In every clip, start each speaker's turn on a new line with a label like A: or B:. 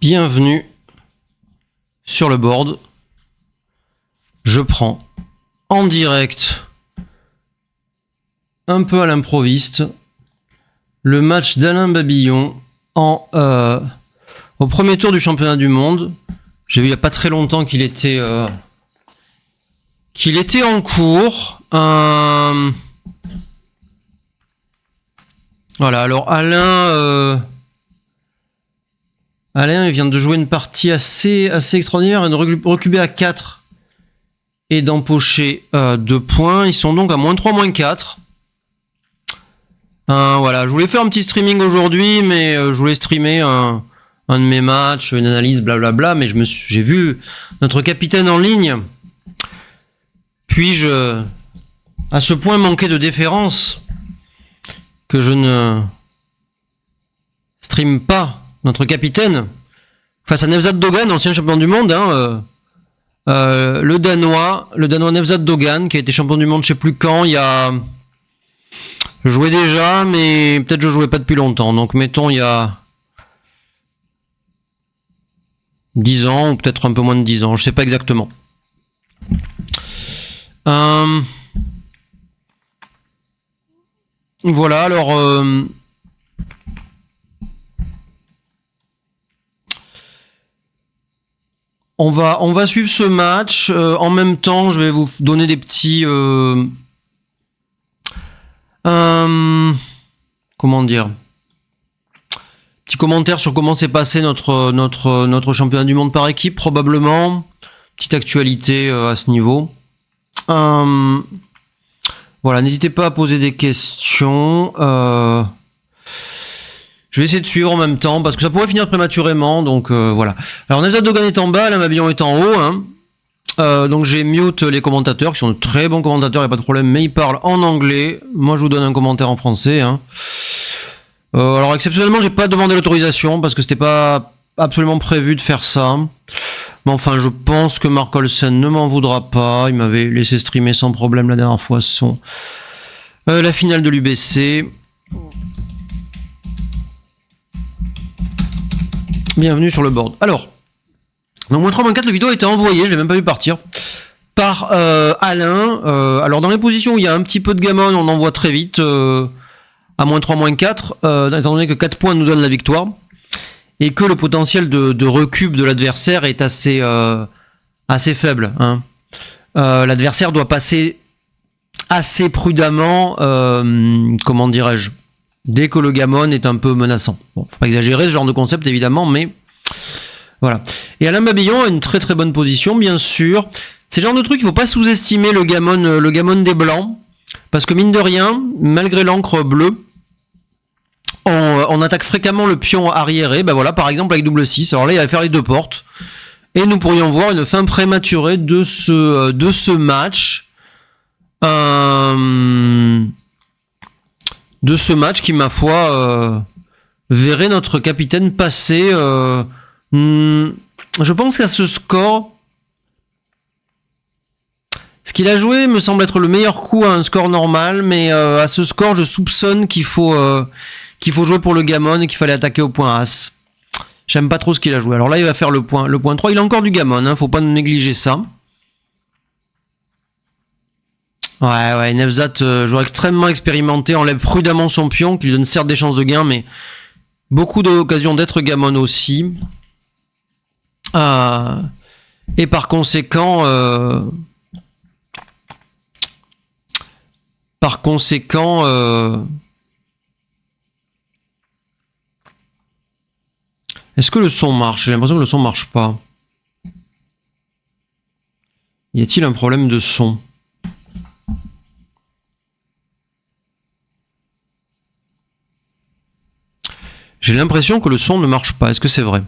A: Bienvenue sur le board. Je prends en direct, un peu à l'improviste, le match d'Alain Babillon au premier tour du championnat du monde. J'ai vu il n'y a pas très longtemps qu'il était en cours. Voilà, alors Alain il vient de jouer une partie assez extraordinaire, de reculer à 4 et d'empocher 2 points. Ils sont donc à -3, -4. Voilà, je voulais faire un petit streaming aujourd'hui, mais je voulais streamer un de mes matchs, une analyse, blablabla, mais j'ai vu notre capitaine en ligne. Puis-je, à ce point, manquer de déférence que je ne stream pas notre capitaine face à Nevzat Dogan, ancien champion du monde, le Danois Nevzat Dogan, qui a été champion du monde je sais plus quand, je jouais déjà, mais peut-être je jouais pas depuis longtemps, donc mettons il y a 10 ans, ou peut-être un peu moins de 10 ans, je sais pas exactement. Voilà, alors on va suivre ce match. En même temps, je vais vous donner des petits comment dire, petits commentaires sur comment s'est passé notre championnat du monde par équipe, probablement. Petite actualité à ce niveau. Voilà, n'hésitez pas à poser des questions. Je vais essayer de suivre en même temps, parce que ça pourrait finir prématurément, donc voilà. Alors Nevzat Dogan est en bas, Alain Babillon est en haut. Donc j'ai mute les commentateurs, qui sont de très bons commentateurs, il n'y a pas de problème, mais ils parlent en anglais. Moi je vous donne un commentaire en français. Alors exceptionnellement, j'ai pas demandé l'autorisation, parce que c'était pas absolument prévu de faire ça. Mais enfin, je pense que Mark Olsen ne m'en voudra pas. Il m'avait laissé streamer sans problème la dernière fois la finale de l'UBC. Bienvenue sur le board. Alors, donc -3, -4, la vidéo a été envoyée, je l'ai même pas vu partir, par Alain. Alors dans les positions où il y a un petit peu de gammon, on envoie très vite à -3, -4, étant donné que 4 points nous donnent la victoire, et que le potentiel de recube de l'adversaire est assez faible. L'adversaire doit passer assez prudemment, comment dirais-je, dès que le gammon est un peu menaçant. Bon, faut pas exagérer ce genre de concept évidemment, mais voilà. Et Alain Babillon a une très très bonne position, bien sûr. C'est le genre de truc, il faut pas sous-estimer le gammon des blancs, parce que mine de rien, malgré l'encre bleue, on attaque fréquemment le pion arriéré. Ben voilà, par exemple avec double 6. Alors là, il va faire les 2 portes, et nous pourrions voir une fin prématurée de ce match. De ce match qui, ma foi, verrait notre capitaine passer. Je pense qu'à ce score, ce qu'il a joué me semble être le meilleur coup à un score normal, mais à ce score, je soupçonne qu'il faut jouer pour le gammon et qu'il fallait attaquer au point As. J'aime pas trop ce qu'il a joué. Alors là, il va faire le point 3. Il a encore du gammon, faut pas négliger ça. Ouais, Nevzat, joueur extrêmement expérimenté, enlève prudemment son pion, qui lui donne certes des chances de gain, mais beaucoup d'occasions d'être gammon aussi. Et par conséquent, est-ce que le son marche? J'ai l'impression que le son marche pas. Y a-t-il un problème de son? J'ai l'impression que le son ne marche pas. Est-ce que c'est vrai?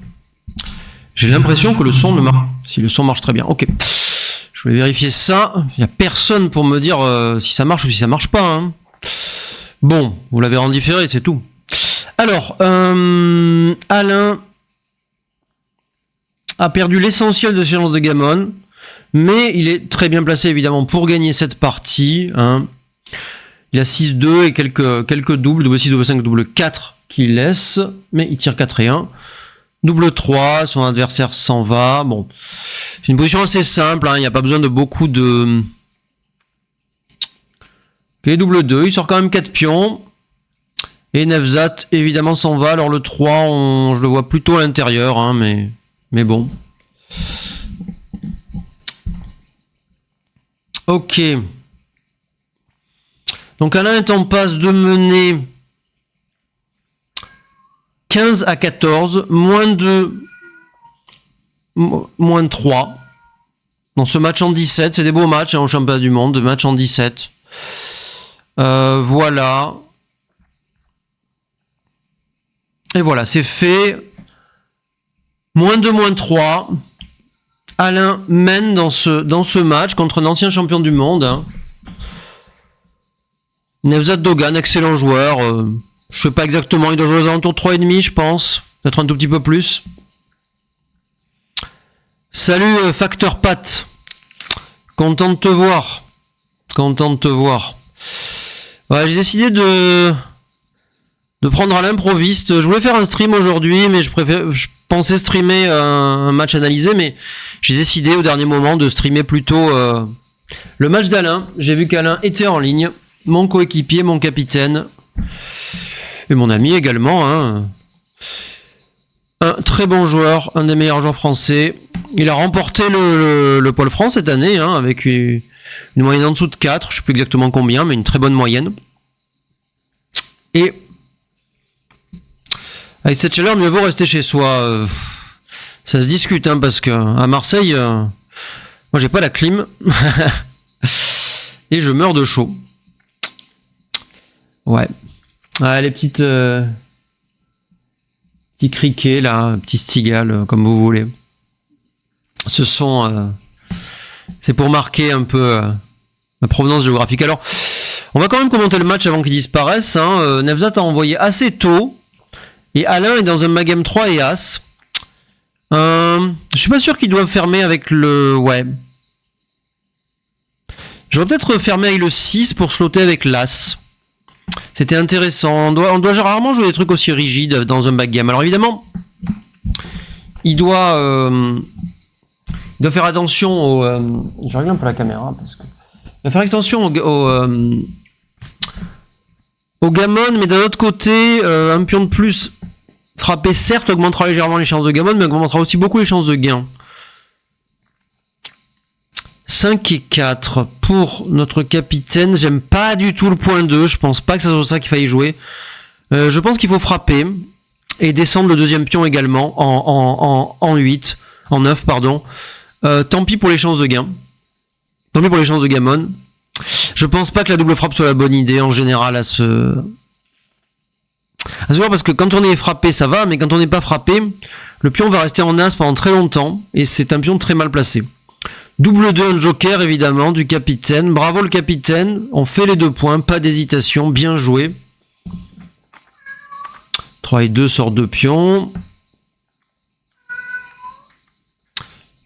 A: J'ai l'impression que le son ne marche pas. Si le son marche très bien. Ok. Je vais vérifier ça. Il n'y a personne pour me dire si ça marche ou si ça marche pas. Bon, vous l'avez en différé, c'est tout. Alors, Alain a perdu l'essentiel de ses chances de gammon, mais il est très bien placé évidemment pour gagner cette partie. Il a 6-2 et quelques doubles, double 6, double 5, double 4 qu'il laisse, mais il tire 4 et 1. Double 3, son adversaire s'en va. Bon, c'est une position assez simple, il n'y a pas besoin de beaucoup de... Ok, double 2, il sort quand même 4 pions. Et Nevzat, évidemment, s'en va. Alors le 3, je le vois plutôt à l'intérieur, mais bon. Ok. Donc Alain est en passe de mener 15 à 14, moins 2, moins 3. Dans ce match en 17, c'est des beaux matchs au championnat du monde, match en 17. Voilà. Et voilà, c'est fait. Moins 2, moins 3. Alain mène dans ce match contre un ancien champion du monde. Nevzat Dogan, excellent joueur. Je sais pas exactement, il doit jouer aux alentours de 3,5, je pense. Peut-être un tout petit peu plus. Salut Facteur Pat. Content de te voir. Content de te voir. Ouais, j'ai décidé de prendre à l'improviste. Je voulais faire un stream aujourd'hui, mais je pensais streamer un match analysé, mais j'ai décidé au dernier moment de streamer plutôt le match d'Alain. J'ai vu qu'Alain était en ligne, mon coéquipier, mon capitaine, et mon ami également. Un très bon joueur, un des meilleurs joueurs français. Il a remporté le Pôle France cette année, avec une moyenne en dessous de 4, je ne sais plus exactement combien, mais une très bonne moyenne. Et avec cette chaleur, mieux vaut rester chez soi. Ça se discute, parce que à Marseille, moi j'ai pas la clim et je meurs de chaud. Ouais. Les petites petits criquets là, petits cigales, comme vous voulez. Ce sont, c'est pour marquer un peu ma provenance géographique. Alors, on va quand même commenter le match avant qu'il disparaisse. Nevzat a envoyé assez tôt. Et Alain est dans un Magame 3 et As. Je suis pas sûr qu'ils doivent fermer avec le... Ouais. J'aurais peut-être fermé avec le 6 pour slotter avec l'As. C'était intéressant. On doit rarement jouer des trucs aussi rigides dans un backgame. Alors évidemment, il doit faire attention au... Je regarde un peu la caméra parce que... Il doit faire attention au gammon, mais d'un autre côté, un pion de plus frappé, certes, augmentera légèrement les chances de gammon, mais augmentera aussi beaucoup les chances de gain. 5 et 4 pour notre capitaine. J'aime pas du tout le point 2. Je pense pas que ce soit ça qu'il faille jouer. Je pense qu'il faut frapper et descendre le deuxième pion également en 8, en 9, pardon. Tant pis pour les chances de gain. Tant pis pour les chances de gammon. Je pense pas que la double frappe soit la bonne idée en général à ce joueur, parce que quand on est frappé ça va, mais quand on n'est pas frappé, le pion va rester en as pendant très longtemps et c'est un pion très mal placé. Double 2, un joker évidemment du capitaine. Bravo le capitaine, on fait les 2 points, pas d'hésitation, bien joué. 3 et 2 sort 2 pions.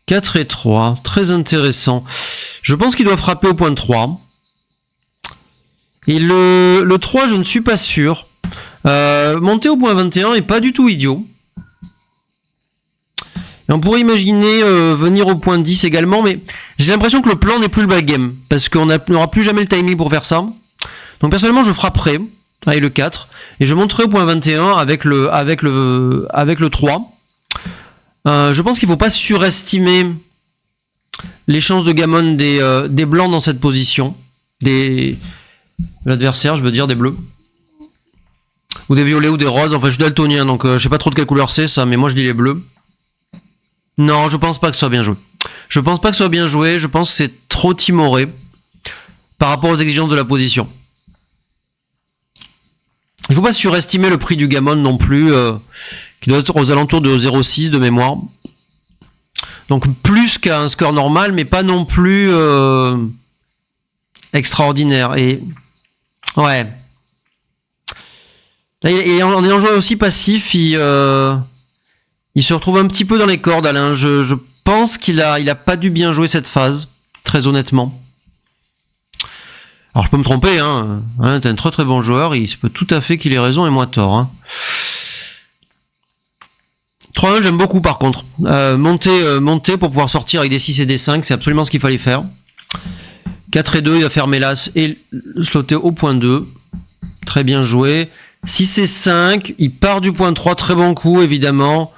A: 4 et 3, très intéressant. Je pense qu'il doit frapper au point 3. Et le 3, je ne suis pas sûr. Monter au point 21 est pas du tout idiot. Et on pourrait imaginer venir au point 10 également, mais j'ai l'impression que le plan n'est plus le backgame, parce qu'on n'aura plus jamais le timing pour faire ça. Donc personnellement, je frapperai avec le 4, et je monterai au point 21 avec le 3. Je pense qu'il ne faut pas surestimer les chances de gammon des blancs dans cette position. L'adversaire, je veux dire des bleus. Ou des violets ou des roses. Enfin, je suis daltonien, donc je sais pas trop de quelle couleur c'est ça, mais moi je dis les bleus. Non, je pense pas que ce soit bien joué. Je pense pas que ce soit bien joué. Je pense que c'est trop timoré par rapport aux exigences de la position. Il faut pas surestimer le prix du gammon non plus, qui doit être aux alentours de 0,6 de mémoire. Donc plus qu'un score normal, mais pas non plus extraordinaire. Et ouais. Là, en ayant joué aussi passif, il se retrouve un petit peu dans les cordes, Alain. Je pense qu'il a pas dû bien jouer cette phase, très honnêtement. Alors je peux me tromper, t'es un très très bon joueur, il se peut tout à fait qu'il ait raison et moi tort. 3-1, j'aime beaucoup par contre. Monter pour pouvoir sortir avec des 6 et des 5, c'est absolument ce qu'il fallait faire. 4 et 2, il va fermer l'as et slotter au point 2. Très bien joué. 6 et 5, il part du point 3, très bon coup évidemment.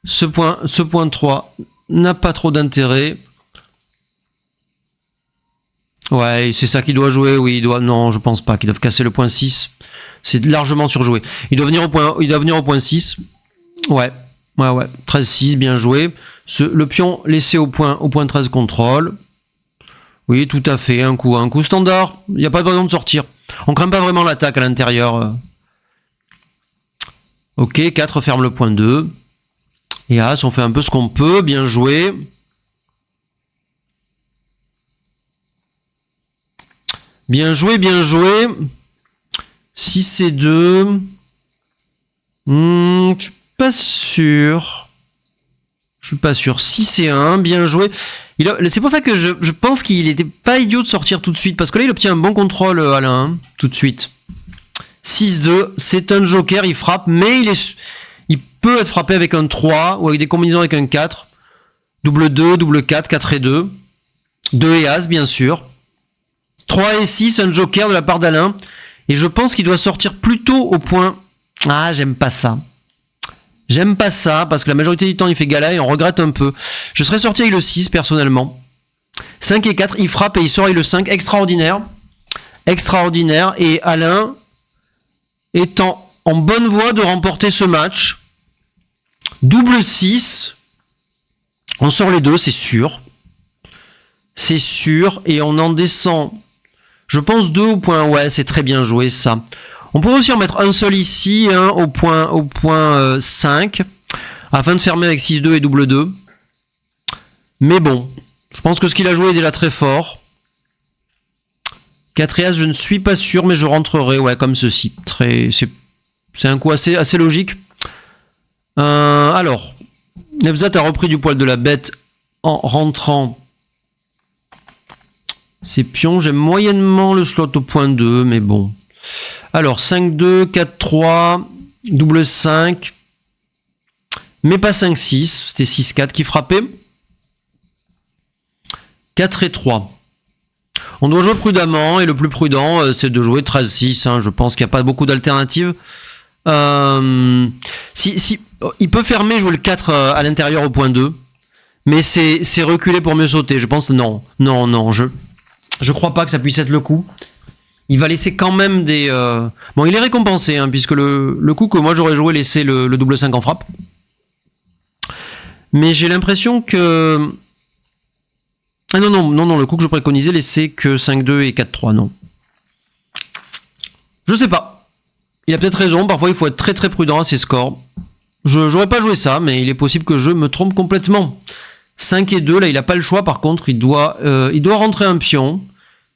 A: Ce point 3 n'a pas trop d'intérêt. Ouais, c'est ça qu'il doit jouer, oui, non, je pense pas qu'ils doivent casser le point 6. C'est largement surjoué. Il doit venir au point 6. Ouais. 13-6, bien joué. Le pion laissé au point 13 contrôle. Oui, tout à fait, un coup standard. Il n'y a pas besoin de sortir. On craint pas vraiment l'attaque à l'intérieur. Ok, 4 ferme le point 2. Et As, on fait un peu ce qu'on peut, bien joué. Bien joué. 6 et 2. Je suis pas sûr. 6 et 1, bien joué. C'est pour ça que je pense qu'il était pas idiot de sortir tout de suite. Parce que là, il obtient un bon contrôle, Alain, tout de suite. 6-2, c'est un joker, il frappe, mais il peut être frappé avec un 3 ou avec des combinaisons avec un 4. Double 2, double 4, 4 et 2. 2 et As, bien sûr. 3 et 6, un joker de la part d'Alain. Et je pense qu'il doit sortir plutôt au point... Ah, j'aime pas ça. Parce que la majorité du temps, il fait gala et on regrette un peu. Je serais sorti avec le 6, personnellement. 5 et 4, il frappe et il sort avec le 5. Extraordinaire. Et Alain étant en bonne voie de remporter ce match. Double 6. On sort les deux, c'est sûr. Et on en descend... Je pense 2 au point, ouais, c'est très bien joué ça. On pourrait aussi en mettre un seul ici, au point 5, afin de fermer avec 6-2 et double 2. Mais bon, je pense que ce qu'il a joué est déjà très fort. 4 et As, je ne suis pas sûr, mais je rentrerai, ouais, comme ceci. C'est un coup assez logique. Alors, Nevzat a repris du poil de la bête en rentrant... Ces pions, j'aime moyennement le slot au point 2, mais bon. Alors, 5-2, 4-3, double 5, mais pas 5-6, c'était 6-4 qui frappait. 4 et 3. On doit jouer prudemment, et le plus prudent, c'est de jouer 13-6, hein. Je pense qu'il n'y a pas beaucoup d'alternatives. Il peut fermer, jouer le 4 à l'intérieur au point 2, mais c'est reculer pour mieux sauter. Je pense, non, je crois pas que ça puisse être le coup. Il va laisser quand même des... Bon, il est récompensé, hein, puisque le coup que moi j'aurais joué laisser le double 5 en frappe. Mais j'ai l'impression que... Ah non, le coup que je préconisais laissait que 5-2 et 4-3, non. Je sais pas. Il a peut-être raison, parfois il faut être très très prudent à ses scores. J'aurais pas joué ça, mais il est possible que je me trompe complètement. 5 et 2, là il a pas le choix, par contre il doit rentrer un pion.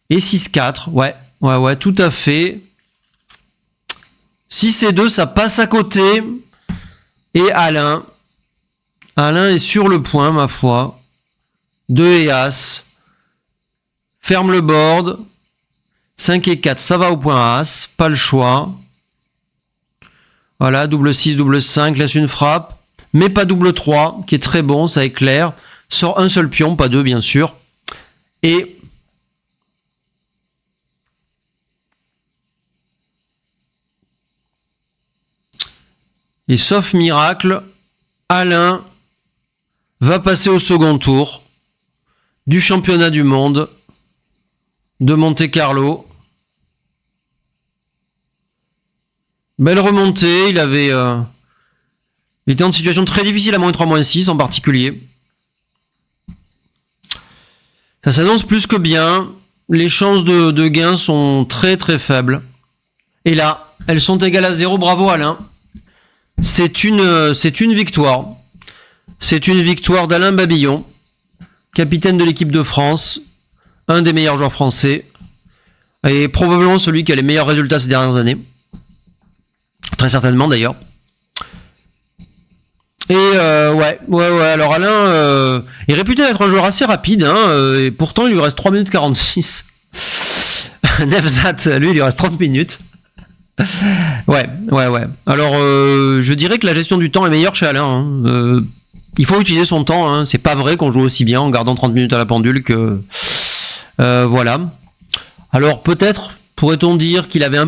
A: Et 6-4, ouais, tout à fait. 6 et 2, ça passe à côté. Et Alain est sur le point, ma foi. 2 et As. Ferme le board. 5 et 4, ça va au point As. Pas le choix. Voilà, double 6, double 5, laisse une frappe. Mais pas double 3, qui est très bon, ça éclaire. Sort un seul pion, pas deux, bien sûr. Et... Et sauf miracle, Alain va passer au second tour du championnat du monde de Monte-Carlo. Belle remontée, il était en situation très difficile à -3, -6 en particulier. Ça s'annonce plus que bien. Les chances de gain sont très très faibles. Et là, elles sont égales à 0. Bravo Alain. C'est une victoire. C'est une victoire d'Alain Babillon, capitaine de l'équipe de France, un des meilleurs joueurs français, et probablement celui qui a les meilleurs résultats ces dernières années. Très certainement d'ailleurs. Et ouais. Alors Alain est réputé être un joueur assez rapide, hein, et pourtant il lui reste 3 minutes 46. Nevzat, lui, il lui reste 30 minutes. Ouais. Alors, je dirais que la gestion du temps est meilleure chez Alain. Hein. Il faut utiliser son temps. Hein. C'est pas vrai qu'on joue aussi bien en gardant 30 minutes à la pendule que... voilà. Alors, peut-être pourrait-on dire qu'il avait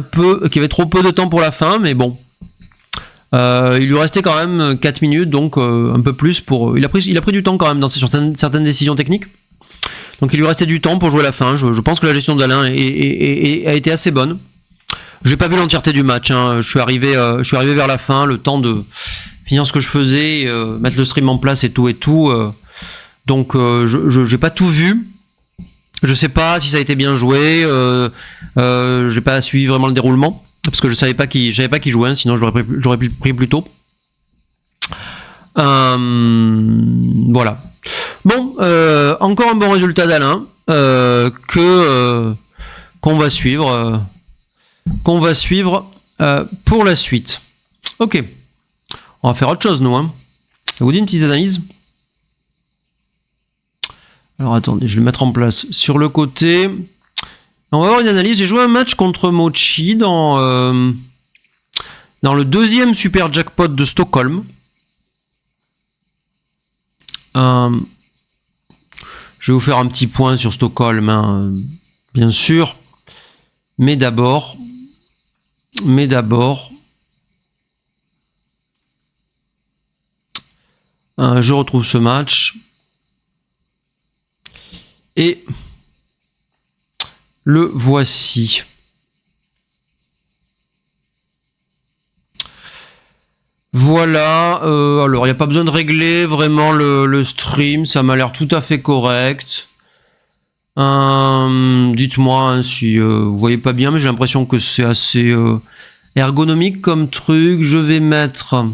A: trop peu de temps pour la fin, mais bon. Il lui restait quand même 4 minutes, donc un peu plus pour... Il a pris du temps quand même dans certaines décisions techniques. Donc il lui restait du temps pour jouer la fin. Je pense que la gestion d'Alain a été assez bonne. J'ai pas vu l'entièreté du match. Hein. Je suis arrivé vers la fin, le temps de finir ce que je faisais, mettre le stream en place et tout. Donc j'ai pas tout vu. Je sais pas si ça a été bien joué. J'ai pas suivi vraiment le déroulement parce que je savais pas qui jouait. Hein, sinon j'aurais pris plus tôt. Voilà. Bon, encore un bon résultat d'Alain qu'on va suivre pour la suite. Ok, on va faire autre chose nous. Hein. Ça vous dit une petite analyse? Alors attendez, je vais le mettre en place sur le côté. On va avoir une analyse. J'ai joué un match contre Mochi dans le deuxième super jackpot de Stockholm. Je vais vous faire un petit point sur Stockholm, hein, bien sûr. Mais d'abord, je retrouve ce match. Et le voici. Voilà, alors il n'y a pas besoin de régler vraiment le stream, ça m'a l'air tout à fait correct. Dites-moi hein, si vous voyez pas bien, mais j'ai l'impression que c'est assez ergonomique comme truc. Je vais mettre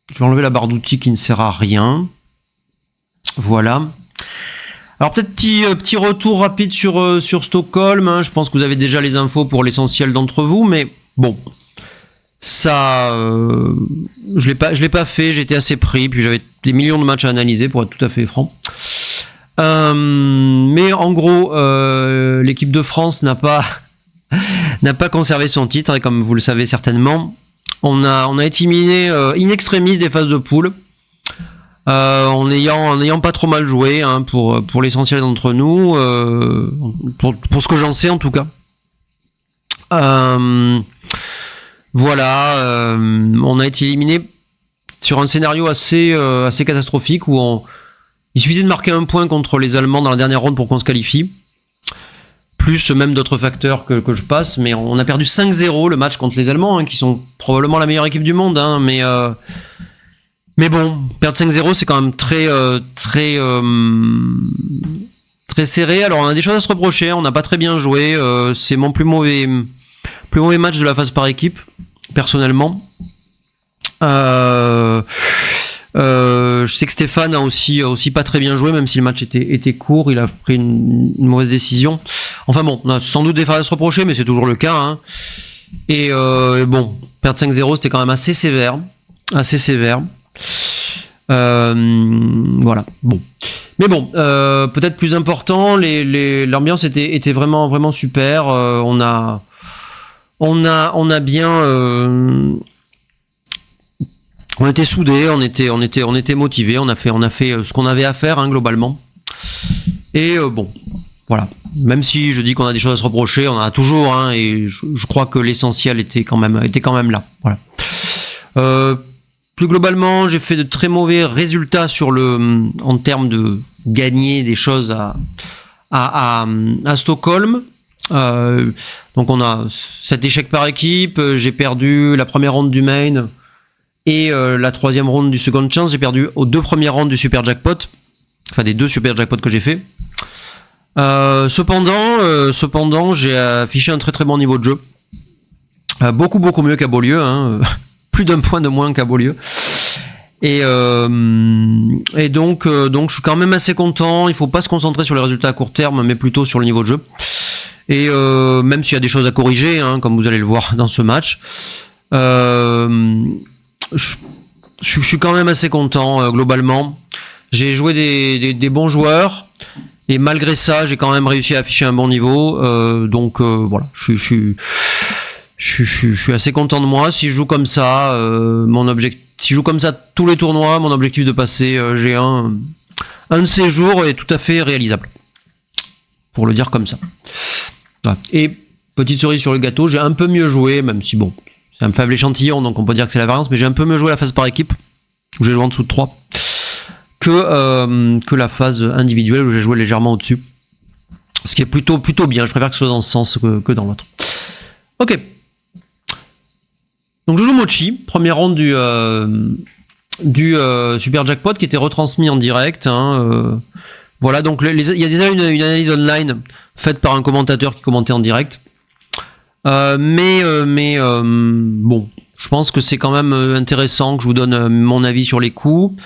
A: je vais enlever la barre d'outils qui ne sert à rien. Voilà. Alors peut-être petit retour rapide sur Stockholm. Hein. Je pense que vous avez déjà les infos pour l'essentiel d'entre vous, mais bon, ça, je l'ai pas fait. J'étais assez pris, puis j'avais des millions de matchs à analyser pour être tout à fait franc. Mais en gros, l'équipe de France n'a pas conservé son titre, et comme vous le savez certainement, on a été éliminé in extremis des phases de poule. En ayant pas trop mal joué hein, pour l'essentiel d'entre nous, pour ce que j'en sais en tout cas. Voilà, on a été éliminé sur un scénario assez catastrophique où il suffisait de marquer un point contre les Allemands dans la dernière ronde pour qu'on se qualifie. Plus même d'autres facteurs que je passe, mais on a perdu 5-0 le match contre les Allemands, hein, qui sont probablement la meilleure équipe du monde, hein, mais bon, perdre 5-0, c'est quand même très serré. Alors on a des choses à se reprocher, on n'a pas très bien joué. C'est mon plus mauvais match de la phase par équipe, personnellement. Je sais que Stéphane a aussi pas très bien joué, même si le match était court. Il a pris une mauvaise décision. Enfin bon, on a sans doute des choses à se reprocher, mais c'est toujours le cas. Hein. Et bon, perdre 5-0, c'était quand même assez sévère. Voilà. Bon. Mais bon, peut-être plus important, l'ambiance était vraiment super. On a bien, on était soudés, on était motivés, on a fait ce qu'on avait à faire hein, globalement. Et bon, voilà. Même si je dis qu'on a des choses à se reprocher, on en a toujours, hein, et je crois que l'essentiel était quand même là. Voilà. Plus globalement, j'ai fait de très mauvais résultats en termes de gagner des choses à Stockholm. Donc on a 7 échecs par équipe. J'ai perdu la première ronde du main et la troisième ronde du second chance. J'ai perdu aux 2 premières rondes du super jackpot. Enfin des 2 super jackpots que j'ai fait. Cependant, j'ai affiché un très très bon niveau de jeu. Beaucoup mieux qu'à Beaulieu. Hein. Plus d'un point de moins qu'à Beaulieu. Et donc je suis quand même assez content. Il faut pas se concentrer sur les résultats à court terme, mais plutôt sur le niveau de jeu. Et même s'il y a des choses à corriger, hein, comme vous allez le voir dans ce match, je suis quand même assez content globalement. J'ai joué des bons joueurs. Et malgré ça, j'ai quand même réussi à afficher un bon niveau. Donc voilà, je suis assez content de moi. Si je joue comme ça, si je joue comme ça tous les tournois, mon objectif de passer G1, un de ces jours est tout à fait réalisable. Pour le dire comme ça. Voilà. Et petite cerise sur le gâteau, j'ai un peu mieux joué, même si bon, c'est un faible échantillon, donc on peut dire que c'est la variance, mais j'ai un peu mieux joué la phase par équipe, où j'ai joué en dessous de 3. Que la phase individuelle où j'ai joué légèrement au-dessus. Ce qui est plutôt bien, je préfère que ce soit dans ce sens que dans l'autre. Ok. Donc je joue Mochi, première ronde du Super Jackpot qui était retransmis en direct. Voilà, donc il y a déjà une analyse online faite par un commentateur qui commentait en direct. Mais bon, je pense que c'est quand même intéressant que je vous donne mon avis sur les coups.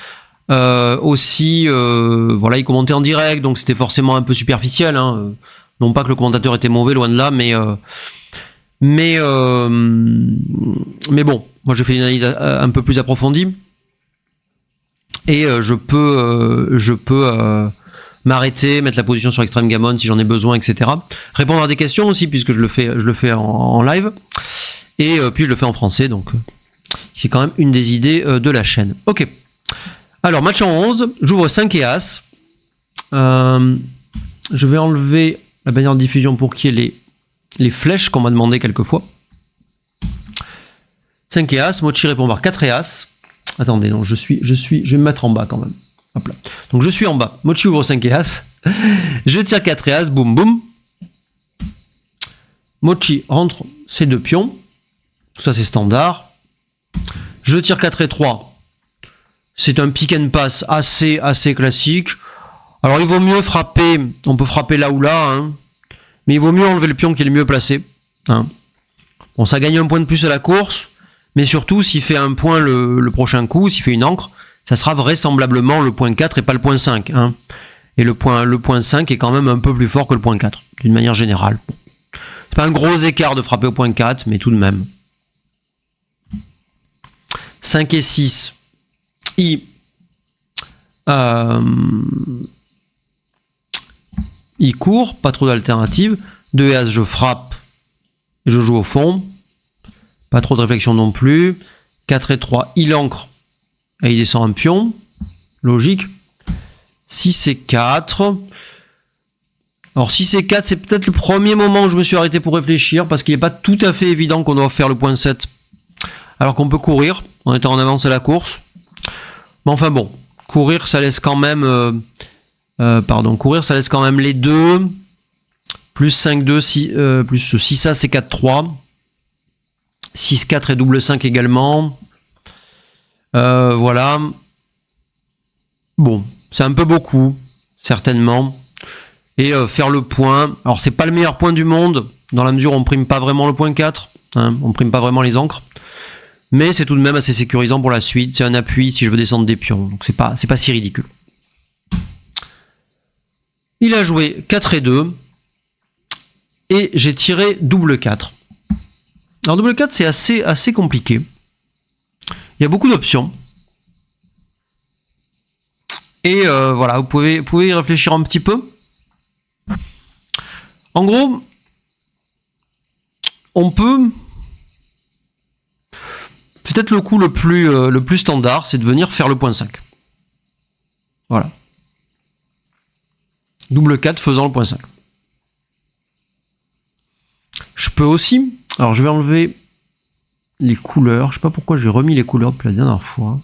A: Aussi, voilà, il commentait en direct, donc c'était forcément un peu superficiel. Non pas que le commentateur était mauvais, loin de là, mais bon, moi j'ai fait une analyse un peu plus approfondie et je peux m'arrêter, mettre la position sur Extreme Gammon si j'en ai besoin, etc. Répondre à des questions aussi puisque je le fais en live et puis je le fais en français, donc c'est quand même une des idées de la chaîne. Ok. Alors, match en 11, j'ouvre 5 et As. Je vais enlever la bannière de diffusion pour qu'il y ait les flèches qu'on m'a demandé quelquefois. 5 et As, Mochi répond par 4 et As. Attendez, non, je vais me mettre en bas quand même. Hop là. Donc je suis en bas, Mochi ouvre 5 et As. Je tire 4 et As, boum boum. Mochi rentre ses 2 pions. Tout ça c'est standard. Je tire 4 et 3. C'est un pick and pass assez classique. Alors il vaut mieux frapper, on peut frapper là ou là, mais il vaut mieux enlever le pion qui est le mieux placé. Bon, ça gagne un point de plus à la course, mais surtout s'il fait un point le prochain coup, s'il fait une ancre, ça sera vraisemblablement le point 4 et pas le point 5. Et le point 5 est quand même un peu plus fort que le point 4, d'une manière générale. C'est pas un gros écart de frapper au point 4, mais tout de même. 5 et 6. Il court, pas trop d'alternatives. 2 et As, je frappe et je joue au fond. Pas trop de réflexion non plus. 4 et 3, il ancre et il descend un pion. Logique. 6 et 4. Alors 6 et 4, c'est peut-être le premier moment où je me suis arrêté pour réfléchir parce qu'il n'est pas tout à fait évident qu'on doit faire le point 7 alors qu'on peut courir en étant en avance à la course. Mais enfin bon, courir ça laisse quand même les 2 plus 5-2 plus 6 As et 4-3 6-4 et double 5 également. Voilà. Bon, c'est un peu beaucoup, certainement. Et faire le point. Alors, c'est pas le meilleur point du monde, dans la mesure où on prime pas vraiment le point 4. On prime pas vraiment les ancres. Mais c'est tout de même assez sécurisant pour la suite. C'est un appui si je veux descendre des pions. Donc, c'est pas si ridicule. Il a joué 4 et 2. Et j'ai tiré double 4. Alors, double 4, c'est assez compliqué. Il y a beaucoup d'options. Et voilà, vous pouvez y réfléchir un petit peu. En gros, on peut... Peut-être le coup le plus standard, c'est de venir faire le point 5. Voilà. Double 4 faisant le point 5. Je peux aussi... Alors, je vais enlever les couleurs. Je sais pas pourquoi j'ai remis les couleurs depuis la dernière fois.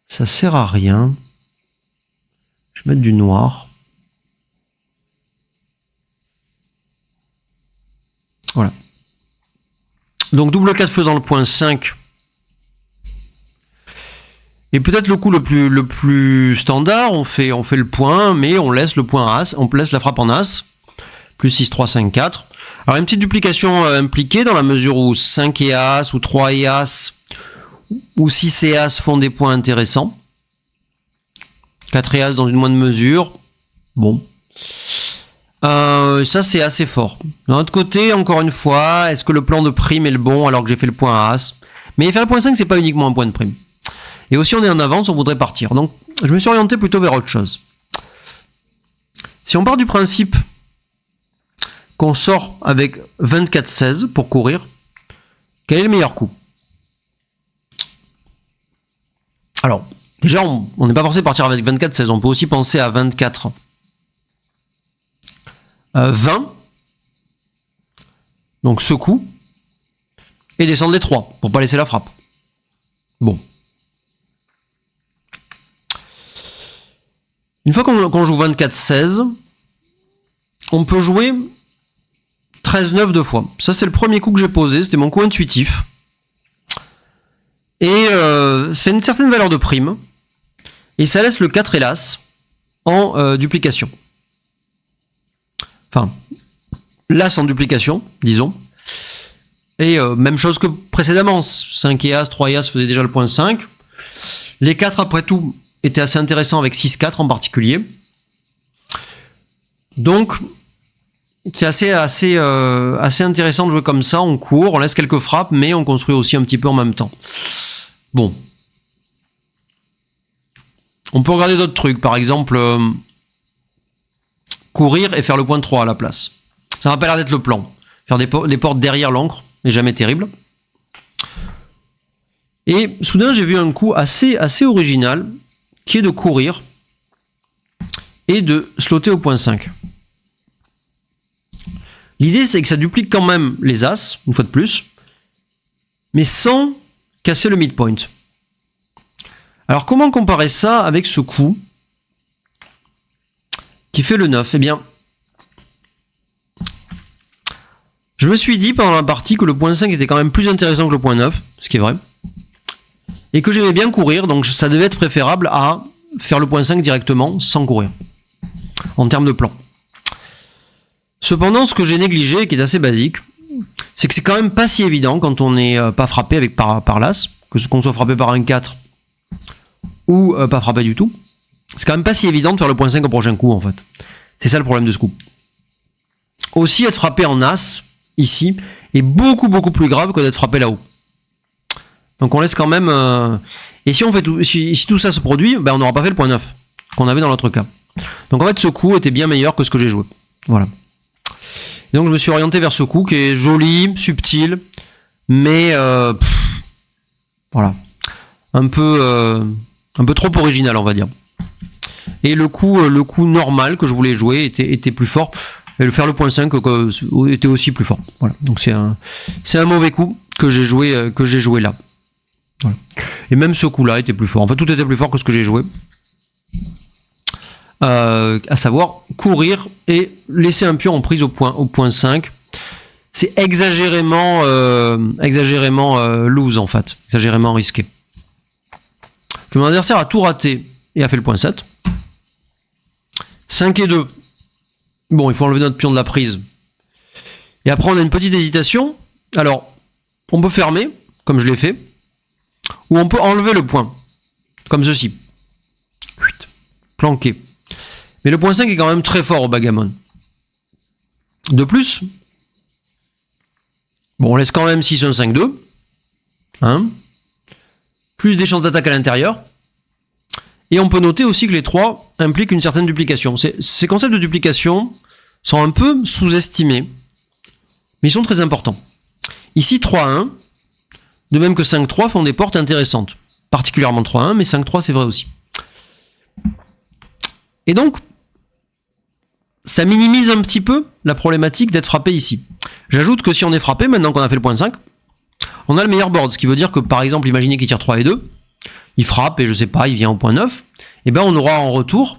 A: Ça sert à rien. Je vais mettre du noir. Voilà. Donc double 4 faisant le point 5. Et peut-être le coup le plus standard, on fait le point, mais on laisse le point As, on laisse la frappe en As. Plus 6, 3, 5, 4. Alors une petite duplication impliquée dans la mesure où 5 et As, ou 3 et As, ou 6 et As font des points intéressants. 4 et As dans une moindre mesure. Bon. Ça c'est assez fort. D'un autre côté, encore une fois, est-ce que le plan de prime est le bon alors que j'ai fait le point As? Mais faire le point 5, c'est pas uniquement un point de prime. Et aussi on est en avance, on voudrait partir. Donc je me suis orienté plutôt vers autre chose. Si on part du principe qu'on sort avec 24-16 pour courir, quel est le meilleur coup? Alors, déjà, on n'est pas forcé de partir avec 24-16, on peut aussi penser à 24-20, donc ce coup, et descendre les 3, pour pas laisser la frappe. Bon. Une fois qu'on joue 24-16, on peut jouer 13-9 deux fois. Ça, c'est le premier coup que j'ai posé, c'était mon coup intuitif. Et c'est une certaine valeur de prime. Et ça laisse le 4 et l'As en duplication. Enfin, l'As en duplication, disons. Et même chose que précédemment, 5 et As, 3 et As faisaient déjà le point 5. Les 4 après tout étaient assez intéressants avec 6-4 en particulier. Donc, c'est assez intéressant de jouer comme ça, on court, on laisse quelques frappes, mais on construit aussi un petit peu en même temps. Bon. On peut regarder d'autres trucs, par exemple, courir et faire le point 3 à la place. Ça n'a pas l'air d'être le plan. Faire des portes derrière l'encre n'est jamais terrible. Et soudain, j'ai vu un coup assez original, qui est de courir et de slotter au point 5. L'idée, c'est que ça duplique quand même les As, une fois de plus, mais sans casser le midpoint. Alors, comment comparer ça avec ce coup qui fait le 9? Eh bien, je me suis dit pendant la partie que le point 5 était quand même plus intéressant que le point 9, ce qui est vrai, et que j'aimais bien courir, donc ça devait être préférable à faire le point 5 directement sans courir, en termes de plan. Cependant, ce que j'ai négligé, qui est assez basique, c'est que c'est quand même pas si évident quand on n'est pas frappé avec par l'As, qu'on soit frappé par un 4 ou pas frappé du tout. C'est quand même pas si évident de faire le point 5 au prochain coup, en fait. C'est ça le problème de ce coup. Aussi, être frappé en As, ici, est beaucoup plus grave que d'être frappé là-haut. Donc on laisse quand même... Et si on fait si tout ça se produit, ben on n'aura pas fait le point 9, qu'on avait dans l'autre cas. Donc en fait, ce coup était bien meilleur que ce que j'ai joué. Voilà. Et donc je me suis orienté vers ce coup qui est joli, subtil, mais voilà, un peu trop original, on va dire. Et le coup normal que je voulais jouer était plus fort, et le faire le point 5 était aussi plus fort. Voilà. Donc c'est un mauvais coup que j'ai joué là. Voilà. Et même ce coup-là était plus fort. Enfin, tout était plus fort que ce que j'ai joué. À savoir courir et laisser un pion en prise au point 5. C'est exagérément loose en fait, exagérément risqué. Que mon adversaire a tout raté et a fait le point 7. 5 et 2. Bon, il faut enlever notre pion de la prise. Et après on a une petite hésitation. Alors, on peut fermer, comme je l'ai fait, ou on peut enlever le point, comme ceci. Planqué. Mais le point 5 est quand même très fort au backgammon. De plus, bon, on laisse quand même 6, 1, 5, 2. Hein, plus des chances d'attaque à l'intérieur. Et on peut noter aussi que les 3 impliquent une certaine duplication. Ces concepts de duplication sont un peu sous-estimés, mais ils sont très importants. Ici, 3-1, de même que 5-3 font des portes intéressantes. Particulièrement 3-1, mais 5-3 c'est vrai aussi. Et donc, ça minimise un petit peu la problématique d'être frappé ici. J'ajoute que si on est frappé, maintenant qu'on a fait le point 5, on a le meilleur board, ce qui veut dire que par exemple, imaginez qu'il tire 3 et 2, il frappe et je sais pas, il vient au point 9, et ben on aura en retour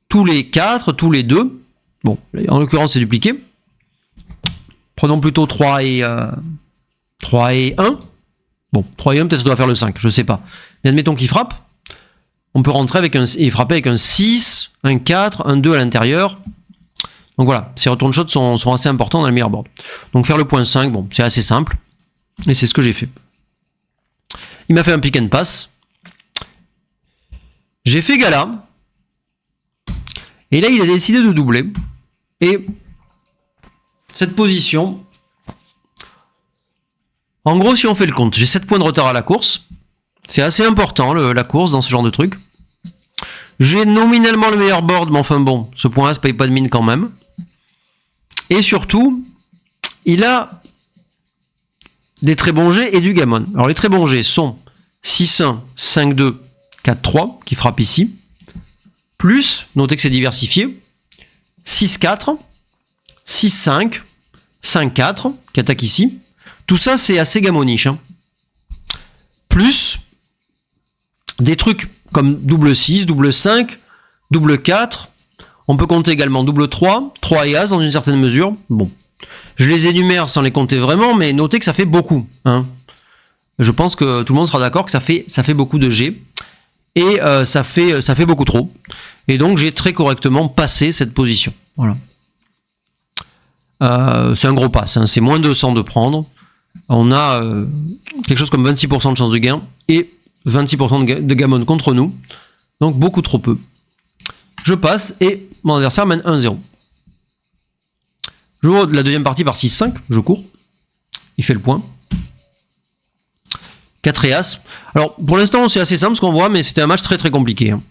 A: tous les 4, tous les 2, bon, en l'occurrence c'est dupliqué, prenons plutôt 3 et 1, bon, 3 et 1 peut-être ça doit faire le 5, je sais pas, mais admettons qu'il frappe, on peut rentrer et frapper avec un 6, un 4, un 2 à l'intérieur. Donc voilà, ces return shots sont assez importants dans le meilleur board. Donc faire le point 5, bon, c'est assez simple. Et c'est ce que j'ai fait. Il m'a fait un pick and pass. J'ai fait gala. Et là, il a décidé de doubler. Et cette position... En gros, si on fait le compte, j'ai 7 points de retard à la course. C'est assez important, la course, dans ce genre de truc. J'ai nominalement le meilleur board, mais enfin bon, ce point A se paye pas de mine quand même. Et surtout, il a des très bons jets et du gammon. Alors les très bons jets sont 6-1, 5-2, 4-3, qui frappe ici. Plus, notez que c'est diversifié, 6-4, 6-5, 5-4, qui attaque ici. Tout ça, c'est assez gammoniche. Hein. Plus, des trucs comme double 6, double 5, double 4. On peut compter également double 3, 3 et As dans une certaine mesure. Bon, je les énumère sans les compter vraiment, mais notez que ça fait beaucoup. Hein. Je pense que tout le monde sera d'accord que ça fait beaucoup de G. Et ça fait beaucoup trop. Et donc j'ai très correctement passé cette position. Voilà. C'est un gros pass, hein. C'est moins 200 de prendre. On a quelque chose comme 26% de chance de gain et 26% de gammon contre nous. Donc beaucoup trop peu. Je passe et mon adversaire mène 1-0. Je joue la deuxième partie par 6-5, je cours. Il fait le point. 4 et As. Alors pour l'instant c'est assez simple ce qu'on voit, mais c'était un match très très compliqué. Hein.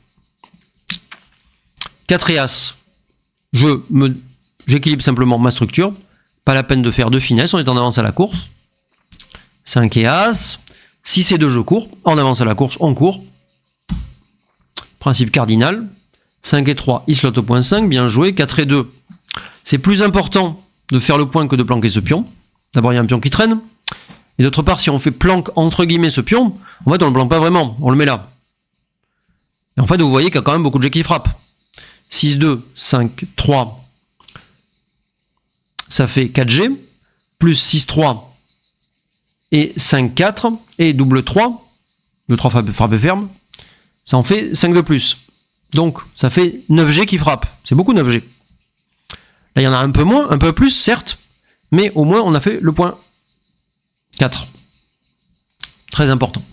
A: 4 et As. J'équilibre simplement ma structure. Pas la peine de faire de finesse, on est en avance à la course. 5 et As. 6 et 2, je cours. En avance à la course, on court. Principe cardinal. 5 et 3, il slot au point 5, bien joué. 4 et 2, c'est plus important de faire le point que de planquer ce pion. D'abord, il y a un pion qui traîne. Et d'autre part, si on fait planque entre guillemets ce pion, en fait, on ne le planque pas vraiment, on le met là. Et en fait, vous voyez qu'il y a quand même beaucoup de jets qui frappent. 6, 2, 5, 3, ça fait 4G, plus 6, 3 et 5, 4, et double 3, le 3 frappe ferme, ça en fait 5 de plus. Donc, ça fait 9G qui frappe. C'est beaucoup 9G. Là, il y en a un peu moins, un peu plus, certes, mais au moins, on a fait le point 4. Très important.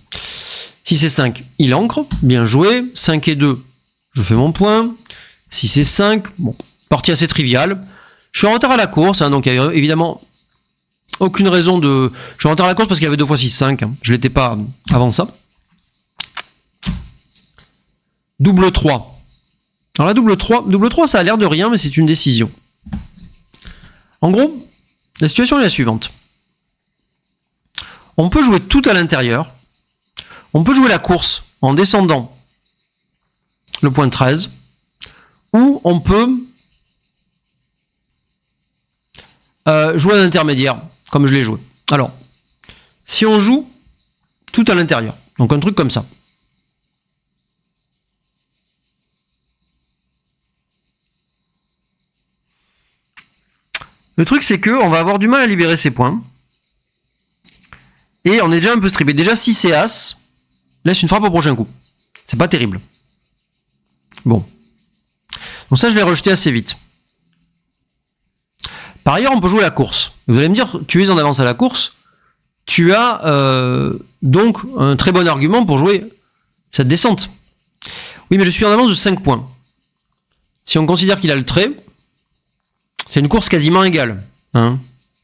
A: 6 et 5, il ancre, bien joué. 5 et 2, je fais mon point. 6 et 5, bon, partie assez triviale. Je suis en retard à la course, hein, donc il n'y a évidemment aucune raison de... Je suis en retard à la course parce qu'il y avait 2 fois 6, 5. Hein. Je ne l'étais pas avant ça. Double 3. Alors la double 3, ça a l'air de rien, mais c'est une décision. En gros, la situation est la suivante. On peut jouer tout à l'intérieur. On peut jouer la course en descendant le point 13. Ou on peut jouer à l'intermédiaire, comme je l'ai joué. Alors, si on joue tout à l'intérieur, donc un truc comme ça. Le truc, c'est qu'on va avoir du mal à libérer ces points. Et on est déjà un peu strippé. Déjà, 6 et As laisse une frappe au prochain coup. C'est pas terrible. Bon. Donc ça, je l'ai rejeté assez vite. Par ailleurs, on peut jouer la course. Vous allez me dire, tu es en avance à la course. Tu as donc un très bon argument pour jouer cette descente. Oui, mais je suis en avance de 5 points. Si on considère qu'il a le trait, c'est une course quasiment égale. Hein,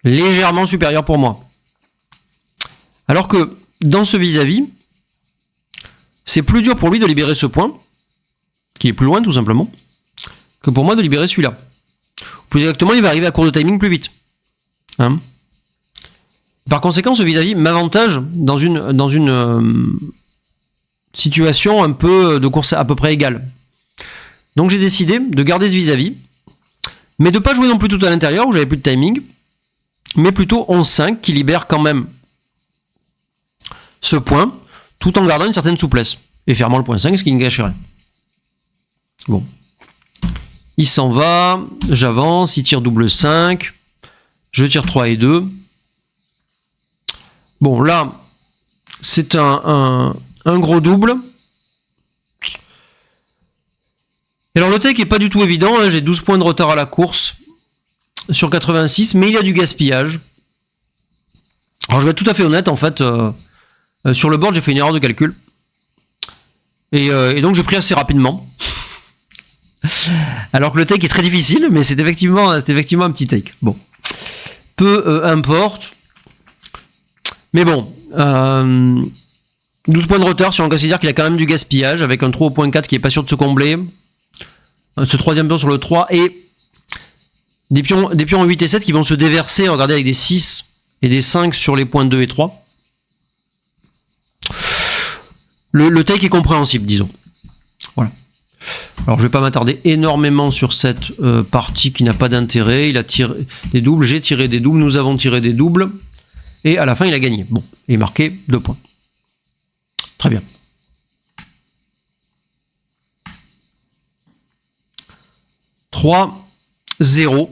A: légèrement supérieure pour moi. Alors que dans ce vis-à-vis, c'est plus dur pour lui de libérer ce point, qui est plus loin tout simplement, que pour moi de libérer celui-là. Plus exactement, il va arriver à court de timing plus vite. Hein, par conséquent, ce vis-à-vis m'avantage dans une situation un peu de course à peu près égale. Donc j'ai décidé de garder ce vis-à-vis, mais de ne pas jouer non plus tout à l'intérieur où j'avais plus de timing, mais plutôt 11-5 qui libère quand même ce point, tout en gardant une certaine souplesse, et fermant le point 5, ce qui ne gâche rien. Bon. Il s'en va, j'avance, il tire double 5, je tire 3 et 2. Bon, là, c'est un gros double. Et alors le take est pas du tout évident, hein, j'ai 12 points de retard à la course sur 86, mais il y a du gaspillage. Alors je vais être tout à fait honnête, en fait, sur le board j'ai fait une erreur de calcul. Et donc j'ai pris assez rapidement. Alors que le take est très difficile, mais c'est effectivement un petit take. Bon. Peu importe. Mais bon, 12 points de retard si on considère qu'il a quand même du gaspillage, avec un trou au point 4 qui est pas sûr de se combler. Ce troisième pion sur le 3 et des pions 8 et 7 qui vont se déverser, regardez, avec des 6 et des 5 sur les points 2 et 3. Le take est compréhensible, disons. Voilà. Alors je vais pas m'attarder énormément sur cette partie qui n'a pas d'intérêt. Il a tiré des doubles, j'ai tiré des doubles, nous avons tiré des doubles. Et à la fin il a gagné. Bon, il marqué 2 points. Très bien. « 3-0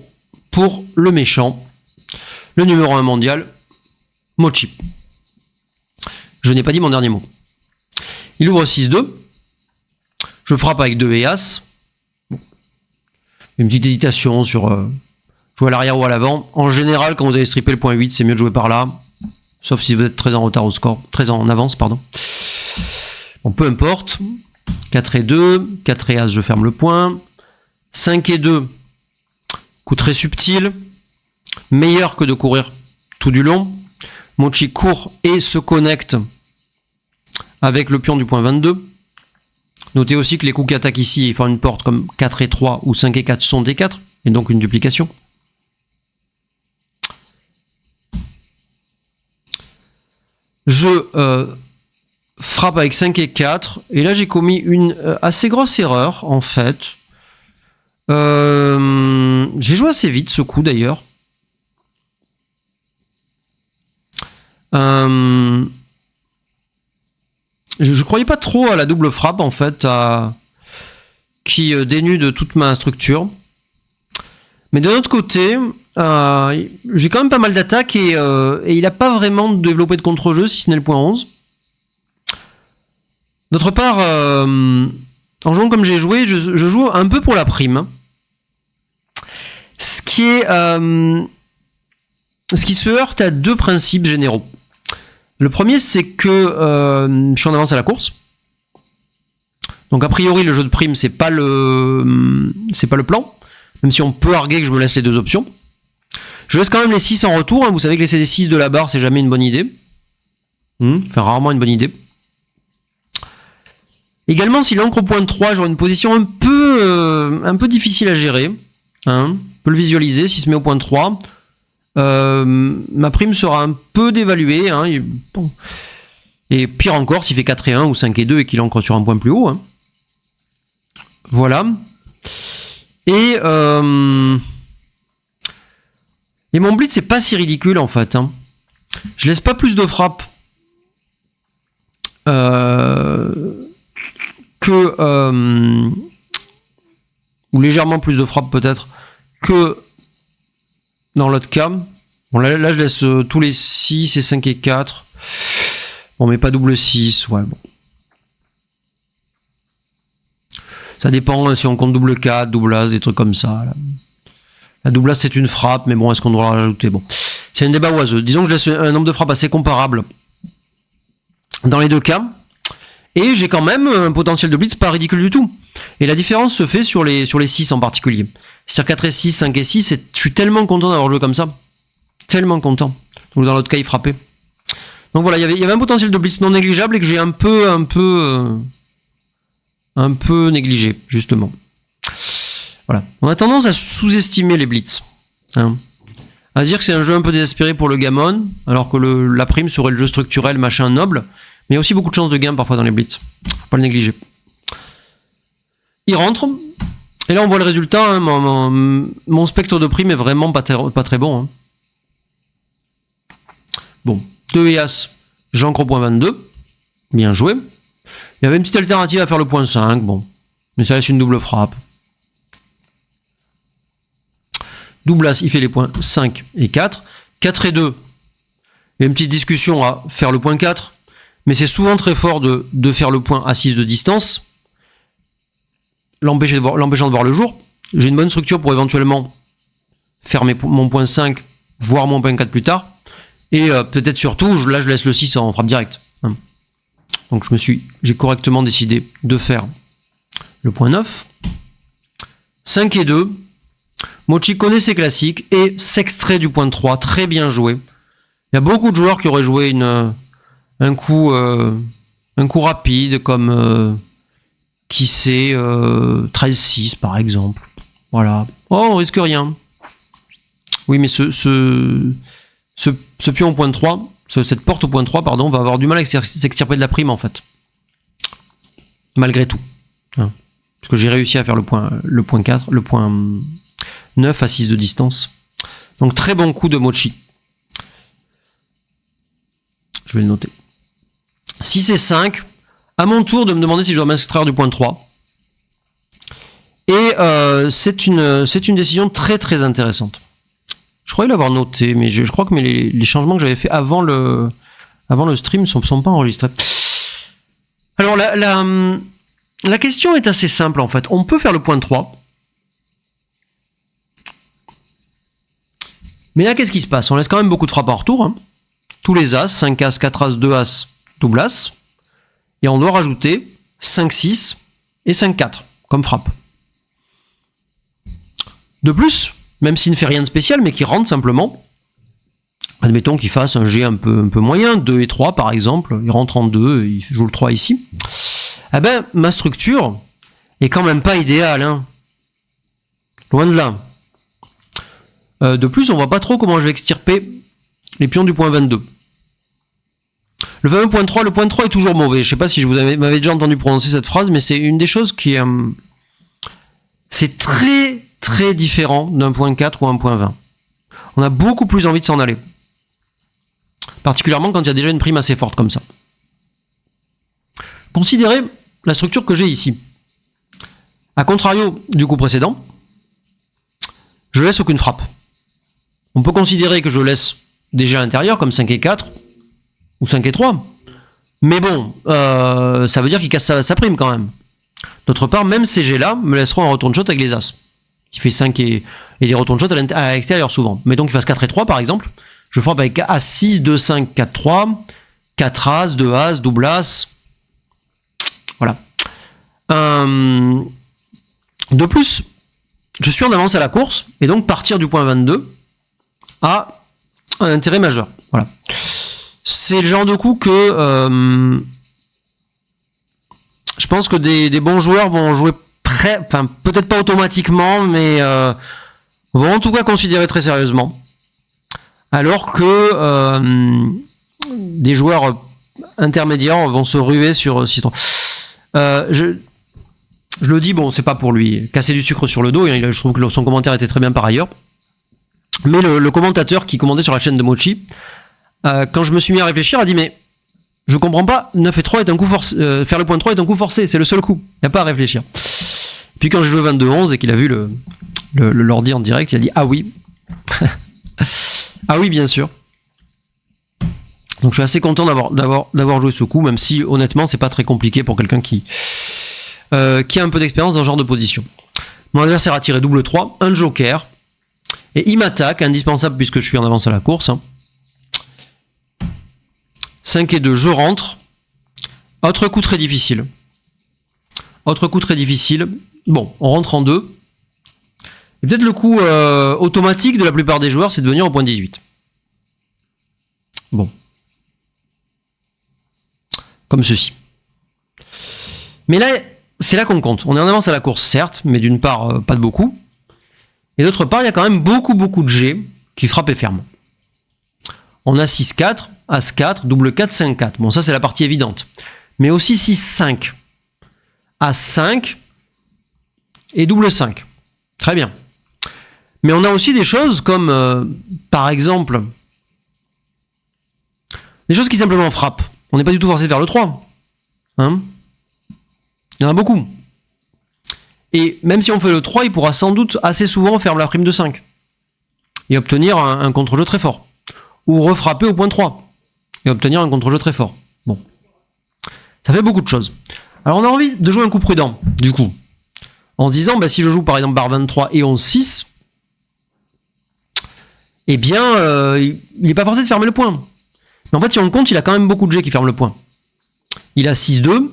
A: pour le méchant. Le numéro 1 mondial, Mochi. Je n'ai pas dit mon dernier mot. Il ouvre 6-2. Je frappe avec 2 et As. Bon. Une petite hésitation sur jouer à l'arrière ou à l'avant. En général, quand vous avez strippé le point 8, c'est mieux de jouer par là. Sauf si vous êtes très en retard au score. Très en avance, pardon. Bon, peu importe. 4 et 2. 4 et As, je ferme le point. 5 et 2. Coup très subtil. Meilleur que de courir tout du long. Mochi court et se connecte avec le pion du point 22. Notez aussi que les coups qui attaquent ici et font une porte comme 4 et 3 ou 5 et 4 sont des 4, et donc une duplication. Je frappe avec 5 et 4, et là j'ai commis une assez grosse erreur en fait. J'ai joué assez vite ce coup d'ailleurs. Je croyais pas trop à la double frappe en fait, qui dénude toute ma structure. Mais d'un autre côté, j'ai quand même pas mal d'attaques et il n'a pas vraiment développé de contre-jeu si ce n'est le point 11. D'autre part, en jouant comme j'ai joué, je joue un peu pour la prime. Ce qui se heurte à deux principes généraux. Le premier, c'est que je suis en avance à la course. Donc a priori, le jeu de prime, c'est pas le plan. Même si on peut arguer que je me laisse les deux options. Je laisse quand même les 6 en retour. Hein. Vous savez que laisser les 6 de la barre, c'est jamais une bonne idée. Enfin, rarement une bonne idée. Également, si l'encre au point 3, j'aurai une position un peu difficile à gérer. Hein. On peut le visualiser. Si se met au point 3, ma prime sera un peu dévaluée. Hein. Bon. Et pire encore, s'il fait 4 et 1 ou 5 et 2 et qu'il ancre sur un point plus haut. Hein. Voilà. Et mon blitz, c'est pas si ridicule en fait. Hein. Je laisse pas plus de frappe ou légèrement plus de frappe peut-être que dans l'autre cas. Bon, là je laisse tous les 6 et 5 et 4. Bon, mais pas double 6. Ouais, bon. Ça dépend si on compte double 4, double as, des trucs comme ça. Là. La double as, c'est une frappe, mais bon, est-ce qu'on doit la rajouter? Bon, c'est un débat oiseux. Disons que je laisse un nombre de frappes assez comparable dans les deux cas. Et j'ai quand même un potentiel de blitz pas ridicule du tout. Et la différence se fait sur les 6 en particulier. C'est-à-dire 4 et 6, 5 et 6, je suis tellement content d'avoir joué comme ça. Tellement content. Donc dans l'autre cas, il frappait. Donc voilà, il y avait un potentiel de blitz non négligeable et que j'ai un peu négligé, justement. Voilà. On a tendance à sous-estimer les blitz. Hein. À dire que c'est un jeu un peu désespéré pour le gammon, alors que la prime serait le jeu structurel, machin noble. Mais il y a aussi beaucoup de chances de gain parfois dans les blitz. Faut pas le négliger. Il rentre. Et là, on voit le résultat. Hein. Mon spectre de prime est vraiment pas très bon. Hein. Bon. 2 et As. J'ancre au point 22. Bien joué. Il y avait une petite alternative à faire le point 5, bon. Mais ça laisse une double frappe. Double as, il fait les points 5 et 4. 4 et 2. Il y a une petite discussion à faire le point 4. Mais c'est souvent très fort de faire le point à 6 de distance. L'empêchant de voir le jour. J'ai une bonne structure pour éventuellement faire mon point 5, voire mon point 4 plus tard. Et peut-être surtout, là je laisse le 6 en frappe directe. Hein. Donc j'ai correctement décidé de faire le point 9. 5 et 2. Mochi connaît ses classiques et s'extrait du point 3. Très bien joué. Il y a beaucoup de joueurs qui auraient joué un coup Un coup rapide comme qui sait 13-6 par exemple. Voilà. Oh, on risque rien. Oui, mais ce pion au point 3, cette porte au point 3, pardon, va avoir du mal à s'extirper de la prime en fait. Malgré tout. Hein. Parce que j'ai réussi à faire le point 4, le point 9 à 6 de distance. Donc très bon coup de Mochi. Je vais le noter. 6 et 5. À mon tour de me demander si je dois m'extraire du point 3. Et c'est une décision très très intéressante. Je croyais l'avoir noté, mais je crois que les changements que j'avais fait avant le stream ne sont pas enregistrés. Alors la question est assez simple en fait. On peut faire le point 3. Mais là, qu'est-ce qui se passe? On laisse quand même beaucoup de frappes en retour. Hein. Tous les As, 5 As, 4 As, 2 As, double As. Et on doit rajouter 5, 6 et 5, 4 comme frappe. De plus, même s'il ne fait rien de spécial, mais qu'il rentre simplement, admettons qu'il fasse un G un peu moyen, 2 et 3 par exemple, il rentre en 2, il joue le 3 ici, eh ben, ma structure est quand même pas idéale. Hein. Loin de là. De plus, on voit pas trop comment je vais extirper les pions du point 22. Le fameux point 3, le point 3 est toujours mauvais. Je sais pas si vous m'avez déjà entendu prononcer cette phrase, mais c'est une des choses qui est... c'est très très différent d'un point 4 ou un point 20. On a beaucoup plus envie de s'en aller. Particulièrement quand il y a déjà une prime assez forte comme ça. Considérez la structure que j'ai ici. A contrario du coup précédent, je laisse aucune frappe. On peut considérer que je laisse déjà à l'intérieur comme 5 et 4 ou 5 et 3. Mais bon, ça veut dire qu'il casse sa prime quand même. D'autre part, même ces G-là me laisseront un retourne shot avec les As. Qui fait 5 et des retourne shot à l'extérieur souvent. Mettons qu'il fasse 4 et 3 par exemple. Je frappe avec As6, 2, 5, 4, 3. 4 As, 2 As, double As. Voilà. De plus, je suis en avance à la course. Et donc partir du point 22 a un intérêt majeur. Voilà. C'est le genre de coup que je pense que des bons joueurs vont jouer enfin peut-être pas automatiquement, mais vont en tout cas considérer très sérieusement. Alors que des joueurs intermédiaires vont se ruer sur Citron. Je le dis, bon, c'est pas pour lui casser du sucre sur le dos, je trouve que son commentaire était très bien par ailleurs. Mais le commentateur qui commandait sur la chaîne de Mochi, quand je me suis mis à réfléchir, a dit mais je comprends pas, 9 et 3 est un coup forcé, faire le point 3 est un coup forcé, c'est le seul coup, il n'y a pas à réfléchir. Puis quand j'ai joué 22-11 et qu'il a vu l'ordi en direct, il a dit ah oui, ah oui bien sûr. Donc je suis assez content d'avoir joué ce coup, même si honnêtement c'est pas très compliqué pour quelqu'un qui a un peu d'expérience dans ce genre de position. Mon adversaire a tiré double 3, un joker, et il m'attaque, indispensable puisque je suis en avance à la course. 5 et 2, je rentre. Autre coup très difficile. Autre coup très difficile. Bon, on rentre en 2. Et peut-être le coup automatique de la plupart des joueurs, c'est de venir au point 18. Bon. Comme ceci. Mais là, c'est là qu'on compte. On est en avance à la course, certes, mais d'une part, pas de beaucoup. Et d'autre part, il y a quand même beaucoup de G qui frappent et ferment. On a 6-4, As-4, double 4, 5-4. Bon, ça, c'est la partie évidente. Mais aussi 6-5. As-5 et double 5. Très bien. Mais on a aussi des choses comme, par exemple, des choses qui simplement frappent. On n'est pas du tout forcé de faire le 3. Hein? Il y en a beaucoup. Et même si on fait le 3, il pourra sans doute assez souvent faire la prime de 5. Et obtenir un contre-jeu très fort. Ou refrapper au point 3. Et obtenir un contre-jeu très fort. Bon. Ça fait beaucoup de choses. Alors on a envie de jouer un coup prudent, du coup. En se disant, bah, si je joue par exemple barre 23 et 11-6, eh bien, il n'est pas forcé de fermer le point. Mais en fait, si on le compte, il a quand même beaucoup de G qui ferment le point. Il a 6-2,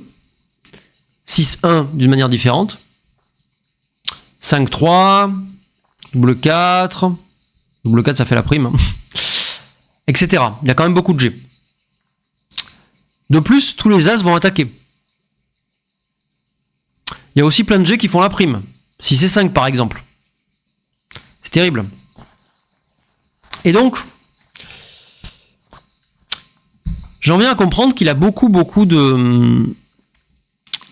A: 6-1 d'une manière différente, 5-3, double 4, double 4 ça fait la prime, hein. Etc. Il a quand même beaucoup de G. De plus, tous les As vont attaquer. Il y a aussi plein de jets qui font la prime. 6 et 5 par exemple. C'est terrible. Et donc, j'en viens à comprendre qu'il a beaucoup de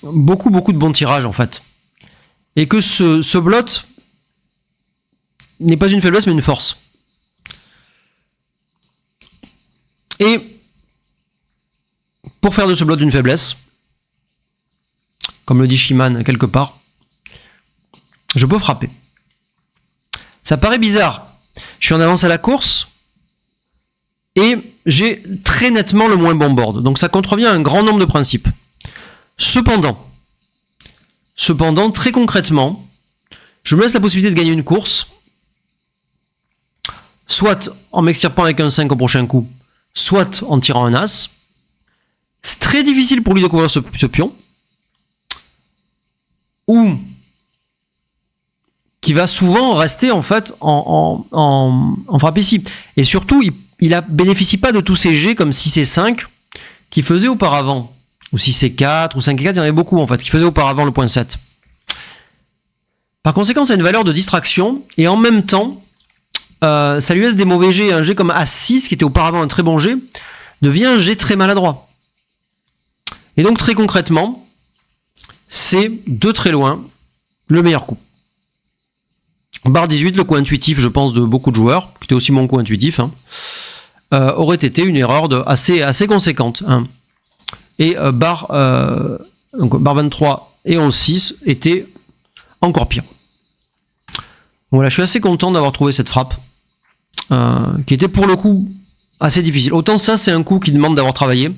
A: bons tirages en fait. Et que ce blot n'est pas une faiblesse mais une force. Et pour faire de ce blot une faiblesse, comme le dit Shiman quelque part, je peux frapper. Ça paraît bizarre. Je suis en avance à la course et j'ai très nettement le moins bon board. Donc ça contrevient à un grand nombre de principes. Cependant, très concrètement, je me laisse la possibilité de gagner une course, soit en m'extirpant avec un 5 au prochain coup, soit en tirant un As. C'est très difficile pour lui de couvrir ce pion, ou qui va souvent rester en fait en frappe ici. Et surtout, il ne bénéficie pas de tous ces jets comme 6 et 5 qui faisaient auparavant, ou 6 et 4, ou 5 et 4, il y en avait beaucoup en fait, qui faisaient auparavant le point 7. Par conséquent, ça a une valeur de distraction, et en même temps, ça lui laisse des mauvais jets. Un jet comme A6, qui était auparavant un très bon jet, devient un jet très maladroit. Et donc très concrètement, c'est de très loin le meilleur coup. Bar 18, le coup intuitif, je pense, de beaucoup de joueurs, qui était aussi mon coup intuitif, aurait été une erreur assez conséquente. Et bar 23 et 11-6 étaient encore pire. Voilà, je suis assez content d'avoir trouvé cette frappe, qui était pour le coup assez difficile. Autant ça, c'est un coup qui demande d'avoir travaillé,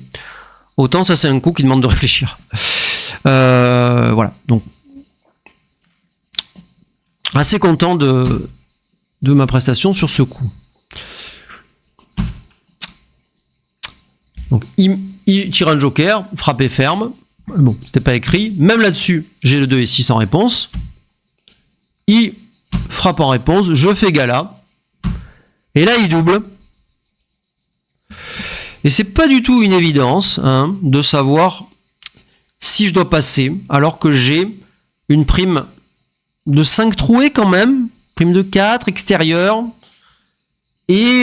A: autant ça, c'est un coup qui demande de réfléchir. Voilà, donc assez content de ma prestation sur ce coup. Donc il tire un joker, frappe et ferme. Bon, c'était pas écrit. Même là-dessus, j'ai le 2 et 6 en réponse. Il frappe en réponse, je fais gala. Et là, il double. Et c'est pas du tout une évidence de savoir si je dois passer, alors que j'ai une prime de 5 trouées quand même, prime de 4, extérieur, et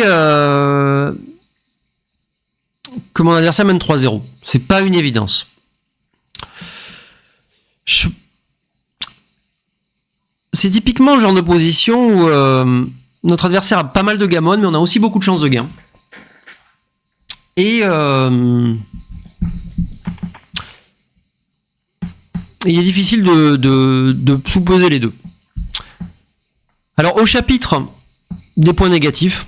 A: que mon adversaire mène 3-0. C'est pas une évidence. C'est typiquement le genre de position où notre adversaire a pas mal de gammon, mais on a aussi beaucoup de chances de gain. Et il est difficile de sous-peser les deux. Alors au chapitre des points négatifs,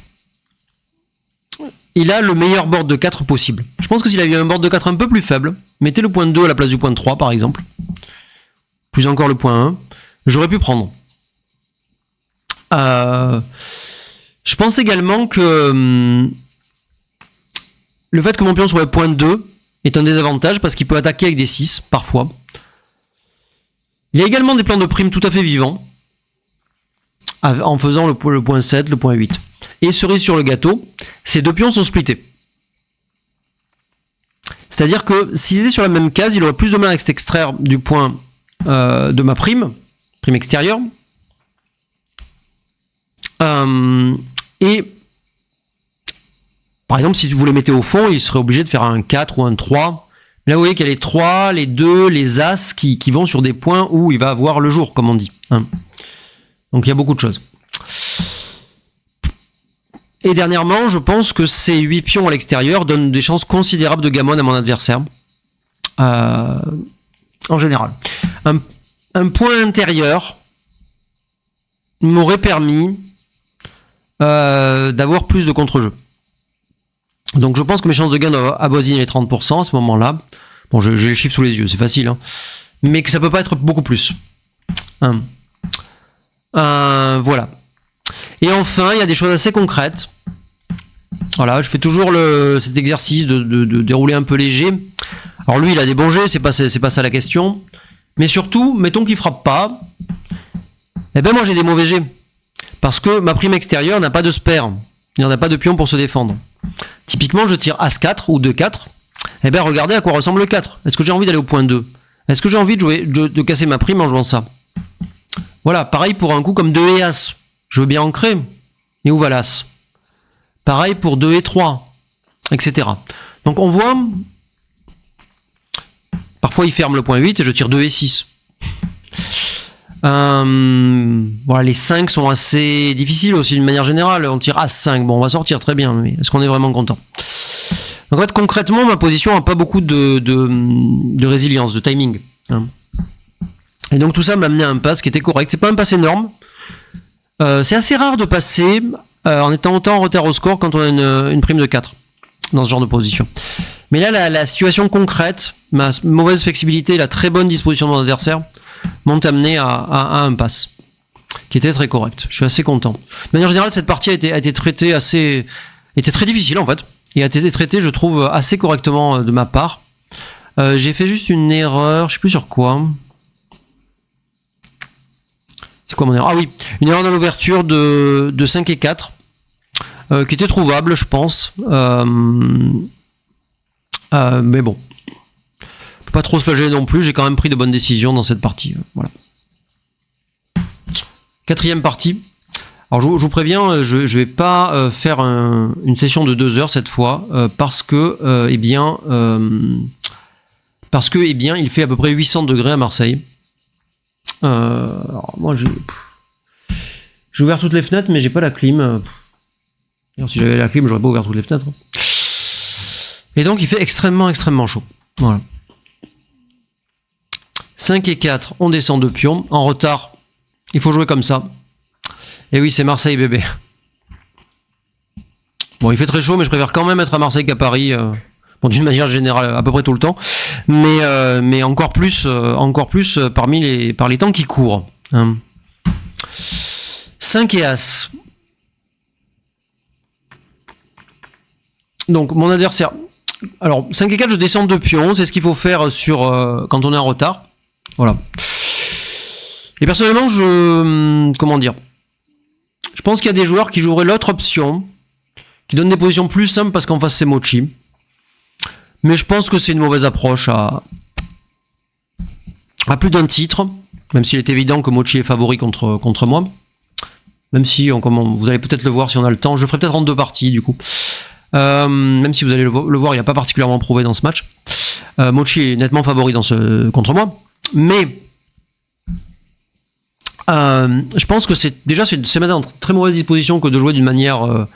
A: il a le meilleur board de 4 possible. Je pense que s'il avait un board de 4 un peu plus faible, mettez le point 2 à la place du point 3 par exemple, plus encore le point 1, j'aurais pu prendre. Je pense également que le fait que mon pion soit le point 2 est un désavantage parce qu'il peut attaquer avec des 6 parfois. Il y a également des plans de prime tout à fait vivants en faisant le point 7, le point 8. Et cerise sur le gâteau, ces deux pions sont splittés. C'est-à-dire que s'ils étaient sur la même case, il aurait plus de mal à s'extraire du point de ma prime extérieure. Et par exemple, si vous les mettez au fond, il serait obligé de faire un 4 ou un 3. Là, vous voyez qu'il y a les 3, les 2, les As qui vont sur des points où il va avoir le jour, comme on dit. Donc il y a beaucoup de choses. Et dernièrement, je pense que ces 8 pions à l'extérieur donnent des chances considérables de gammon à mon adversaire. En général. Un point intérieur m'aurait permis d'avoir plus de contre-jeu. Donc je pense que mes chances de gain doivent avoisiner les 30% à ce moment-là. Bon, j'ai les chiffres sous les yeux, c'est facile. Mais que ça peut pas être beaucoup plus. Voilà. Et enfin, il y a des choses assez concrètes. Voilà, je fais toujours cet exercice de dérouler un peu léger. Alors lui, il a des bons jets, c'est pas ça la question. Mais surtout, mettons qu'il frappe pas. Eh ben moi, j'ai des mauvais jets. Parce que ma prime extérieure n'a pas de spare. Il n'y en a pas de pion pour se défendre. Typiquement, je tire As4 ou 2-4. Eh bien, regardez à quoi ressemble le 4. Est-ce que j'ai envie d'aller au point 2? Est-ce que j'ai envie de casser ma prime en jouant ça? Voilà, pareil pour un coup comme 2 et As. Je veux bien ancrer. Et où va l'As? Pareil pour 2 et 3, etc. Donc on voit, parfois il ferme le point 8 et je tire 2 et 6. Voilà, les 5 sont assez difficiles aussi d'une manière générale. On tire As5, bon on va sortir très bien, mais est-ce qu'on est vraiment content? Donc en fait concrètement ma position n'a pas beaucoup de résilience, de timing. Et donc tout ça m'a amené à un pass qui était correct. C'est pas un pass énorme. C'est assez rare de passer en étant autant en retard au score quand on a une prime de 4 dans ce genre de position. Mais là, la situation concrète, ma mauvaise flexibilité et la très bonne disposition de mon adversaire m'ont amené à un pass qui était très correct. Je suis assez content. De manière générale, cette partie a été traitée était très difficile en fait, et a été traitée, je trouve, assez correctement de ma part. J'ai fait juste une erreur, je sais plus sur quoi. C'est quoi mon erreur? Ah oui, une erreur dans l'ouverture de 5 et 4, qui était trouvable, je pense. Mais bon, faut pas trop se flageller non plus, j'ai quand même pris de bonnes décisions dans cette partie. Voilà. 4e partie. Alors je vous préviens, je vais pas faire une session de 2 heures cette fois, parce que il fait à peu près 800 degrés à Marseille. Alors moi j'ai ouvert toutes les fenêtres, mais j'ai pas la clim. Alors, si j'avais la clim, j'aurais pas ouvert toutes les fenêtres. Et donc il fait extrêmement chaud. Voilà. 5 et 4, on descend 2 pions. En retard, il faut jouer comme ça. Et oui, c'est Marseille bébé. Bon, il fait très chaud, mais je préfère quand même être à Marseille qu'à Paris. Bon, d'une manière générale, à peu près tout le temps. Mais encore plus par les temps qui courent. 5 et As. Donc, mon adversaire... Alors, 5 et 4, je descends 2 pions. C'est ce qu'il faut faire quand on est en retard. Voilà. Et personnellement, comment dire, je pense qu'il y a des joueurs qui joueraient l'autre option, qui donnent des positions plus simples parce qu'en face c'est Mochi. Mais je pense que c'est une mauvaise approche à plus d'un titre, même s'il est évident que Mochi est favori contre moi. Même si, vous allez peut-être le voir si on a le temps, je le ferai peut-être en 2 parties du coup. Même si vous allez le voir, il n'a pas particulièrement prouvé dans ce match. Mochi est nettement favori contre moi. Mais je pense que c'est mettre en très mauvaise disposition que de jouer d'une manière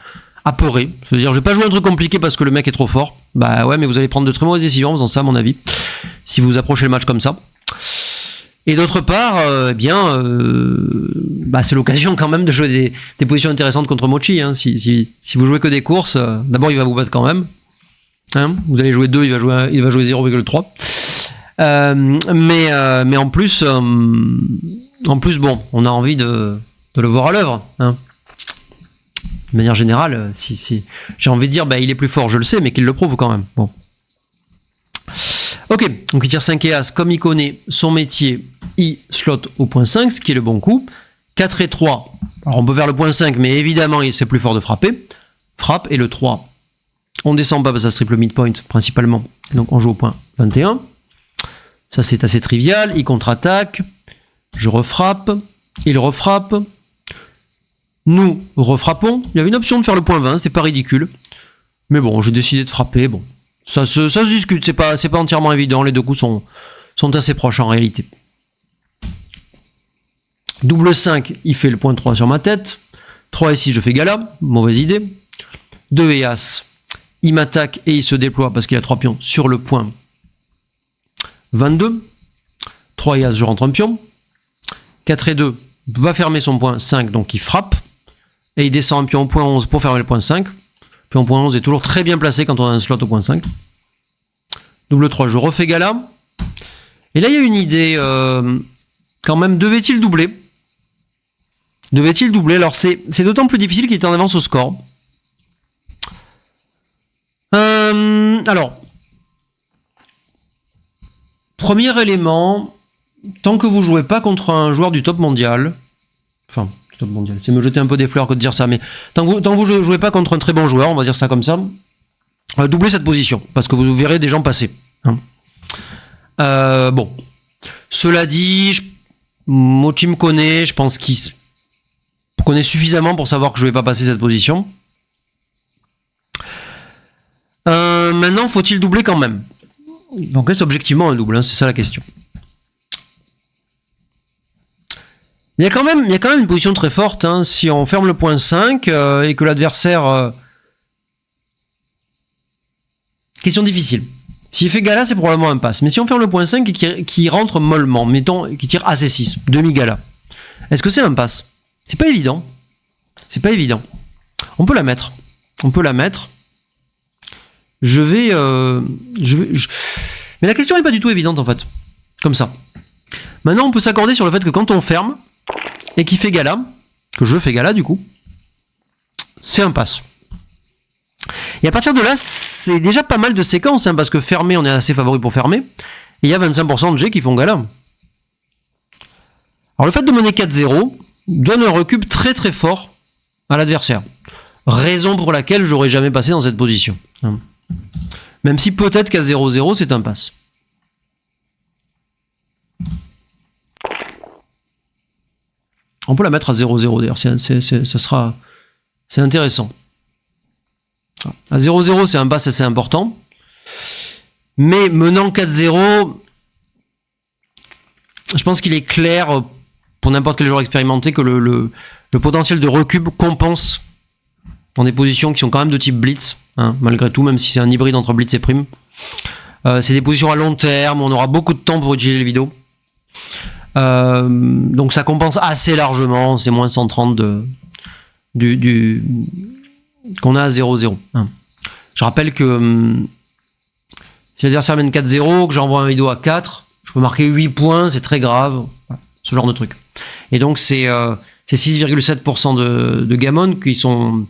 A: apeurée. C'est-à-dire, je vais pas jouer un truc compliqué parce que le mec est trop fort. Bah ouais, mais vous allez prendre de très mauvaises décisions en faisant ça, à mon avis, si vous approchez le match comme ça. Et d'autre part, c'est l'occasion quand même de jouer des positions intéressantes contre Mochi. Hein. Si vous jouez que des courses, d'abord il va vous battre quand même. Hein, vous allez jouer 2, il va jouer 0,3. Mais en plus, bon, on a envie de le voir à l'œuvre. Hein. De manière générale, si j'ai envie de dire, il est plus fort, je le sais, mais qu'il le prouve quand même. Bon. Ok, donc il tire 5 et As, comme il connaît son métier, il slot au point 5, ce qui est le bon coup. 4 et 3, alors on peut faire le point 5, mais évidemment, c'est plus fort de frapper. Frappe, et le 3, on descend pas parce que ça se triple midpoint, principalement. Donc on joue au point 21. Ça, c'est assez trivial. Il contre-attaque. Je refrappe. Il refrappe. Nous refrappons. Il y avait une option de faire le point 20. C'est pas ridicule. Mais bon, j'ai décidé de frapper. Bon, ça se discute. C'est pas entièrement évident. Les 2 coups sont assez proches en réalité. Double 5, il fait le point 3 sur ma tête. 3 et 6, je fais gala. Mauvaise idée. 2 et As. Il m'attaque et il se déploie parce qu'il a 3 pions sur le point 22. 3 et As, je rentre un pion. 4 et 2, il ne peut pas fermer son point 5, donc il frappe. Et il descend un pion au point 11 pour fermer le point 5. Le pion au point 11 est toujours très bien placé quand on a un slot au point 5. Double 3, je refais gala. Et là, il y a une idée. Quand même, devait-il doubler? Alors, c'est d'autant plus difficile qu'il est en avance au score. Alors, premier élément, tant que vous jouez pas contre un joueur du top mondial, c'est me jeter un peu des fleurs que de dire ça, mais tant que vous jouez pas contre un très bon joueur, on va dire ça comme ça, doubler cette position, parce que vous verrez des gens passer. Hein. Bon. Cela dit, Mochi me connaît, je pense qu'il me connaît suffisamment pour savoir que je ne vais pas passer cette position. Maintenant, faut-il doubler quand même? Donc là, c'est objectivement un double, hein, c'est ça la question. Il y a quand même une position très forte, hein, si on ferme le point 5 et que l'adversaire... Question difficile. S'il fait gala, c'est probablement un pass. Mais si on ferme le point 5 et qu'il rentre mollement, mettons, qui tire AC6, demi-gala, est-ce que c'est un pass? C'est pas évident. C'est pas évident. On peut la mettre. On peut la mettre. Mais la question n'est pas du tout évidente, en fait. Comme ça. Maintenant, on peut s'accorder sur le fait que quand on ferme, et qu'il fait gala, que je fais gala, du coup, c'est un pass. Et à partir de là, c'est déjà pas mal de séquences, hein, parce que fermer, on est assez favori pour fermer. Et il y a 25% de G qui font gala. Alors le fait de mener 4-0 donne un recul très très fort à l'adversaire. Raison pour laquelle j'aurais jamais passé dans cette position. Même si peut-être qu'à 0-0, c'est un pass. On peut la mettre à 0-0 d'ailleurs, c'est intéressant. À 0-0, c'est un pass assez important. Mais menant 4-0, je pense qu'il est clair pour n'importe quel joueur expérimenté que le potentiel de recube compense dans des positions qui sont quand même de type blitz, hein, malgré tout, même si c'est un hybride entre blitz et prime. C'est des positions à long terme, on aura beaucoup de temps pour utiliser les vidéos. Donc ça compense assez largement, c'est moins 130 qu'on a à 0-0. Hein. Je rappelle que si l'adversaire mène 4-0, que j'envoie un vidéo à 4, je peux marquer 8 points, c'est très grave, voilà, ce genre de truc. Et donc c'est 6,7% de gamons qui sont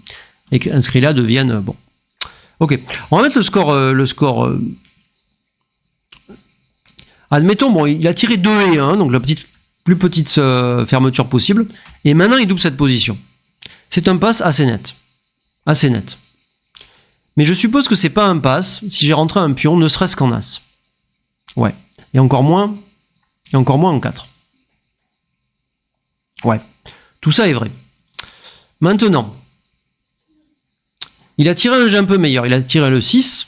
A: inscrits là deviennent bon. Ok, on va mettre le score. Admettons, bon, il a tiré 2 et 1, donc la plus petite fermeture possible, et maintenant il double cette position. C'est un pass assez net. Assez net. Mais je suppose que c'est pas un pass si j'ai rentré un pion, ne serait-ce qu'en as. Ouais. Et encore moins en 4. Ouais. Tout ça est vrai. Maintenant, il a tiré un jeu un peu meilleur. Il a tiré le 6.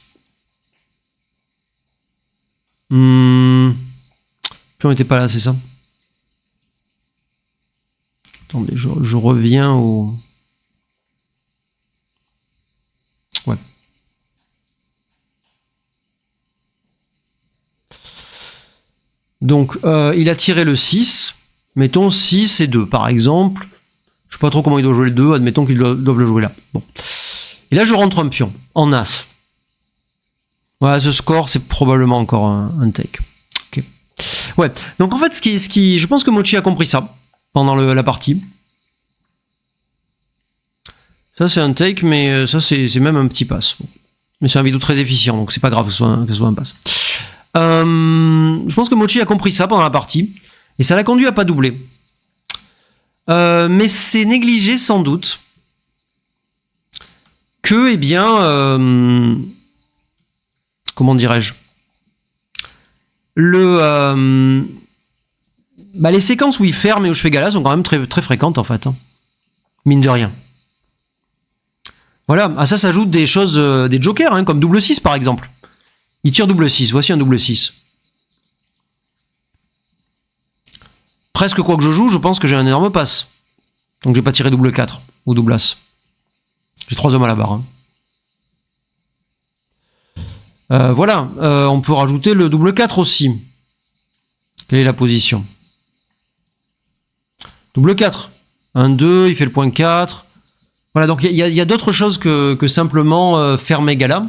A: Pion n'était pas là, c'est ça? Attendez, je reviens au... Ouais. Donc, il a tiré le 6. Mettons 6 et 2, par exemple. Je sais pas trop comment il doit jouer le 2. Admettons qu'ils doivent le jouer là. Bon. Et là, je rentre un pion en as. Voilà, ce score, c'est probablement encore un take. Okay. Ouais. Donc, en fait, je pense que Mochi a compris ça pendant la partie. Ça, c'est un take, mais ça, c'est même un petit pass. Bon. Mais c'est un vidéo très efficient, donc c'est pas grave que ce soit un pass. Je pense que Mochi a compris ça pendant la partie, et ça l'a conduit à pas doubler. Mais c'est négligé sans doute que, eh bien, comment dirais-je, les séquences où il ferme et où je fais gala sont quand même très, très fréquentes en fait, hein. Mine de rien. Voilà, à ça s'ajoutent des choses, des jokers, hein, comme double 6 par exemple. Il tire double 6, voici un double 6. Presque quoi que je joue, je pense que j'ai un énorme pass. Donc j'ai pas tiré double 4 ou double as. J'ai 3 hommes à la barre. Hein. Voilà, on peut rajouter le double 4 aussi. Quelle est la position? Double 4. 1, 2, il fait le point 4. Voilà, donc il y a d'autres choses que simplement fermer gala.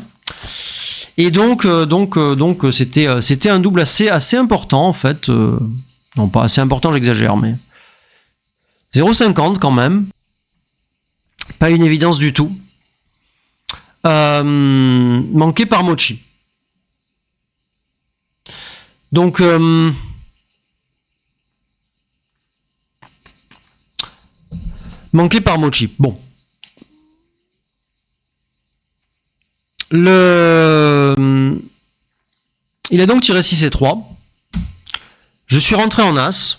A: Et donc c'était un double assez important en fait. Non, pas assez important, j'exagère, mais 0,50 quand même. Pas une évidence du tout. Manqué par Mochi. Donc manqué par Mochi. Bon. Il a donc tiré 6 et 3. Je suis rentré en As.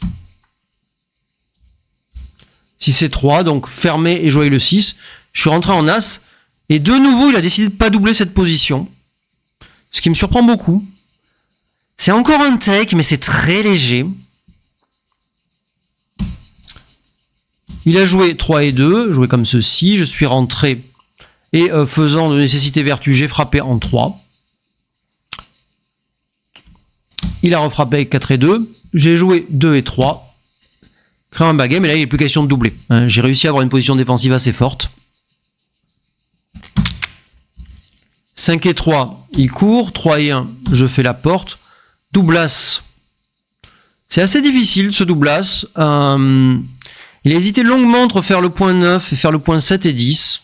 A: 6 et 3, donc fermé et joué le 6. Je suis rentré en As. Et de nouveau, il a décidé de ne pas doubler cette position. Ce qui me surprend beaucoup. C'est encore un take, mais c'est très léger. Il a joué 3 et 2, joué comme ceci. Je suis rentré et faisant de nécessité vertu, j'ai frappé en 3. Il a refrappé avec 4 et 2. J'ai joué 2 et 3. Créé un backgame, et là il n'est plus question de doubler. J'ai réussi à avoir une position défensive assez forte. 5 et 3, il court. 3 et 1, je fais la porte. Double As. C'est assez difficile ce double As. Il a hésité longuement entre faire le point 9 et faire le point 7 et 10.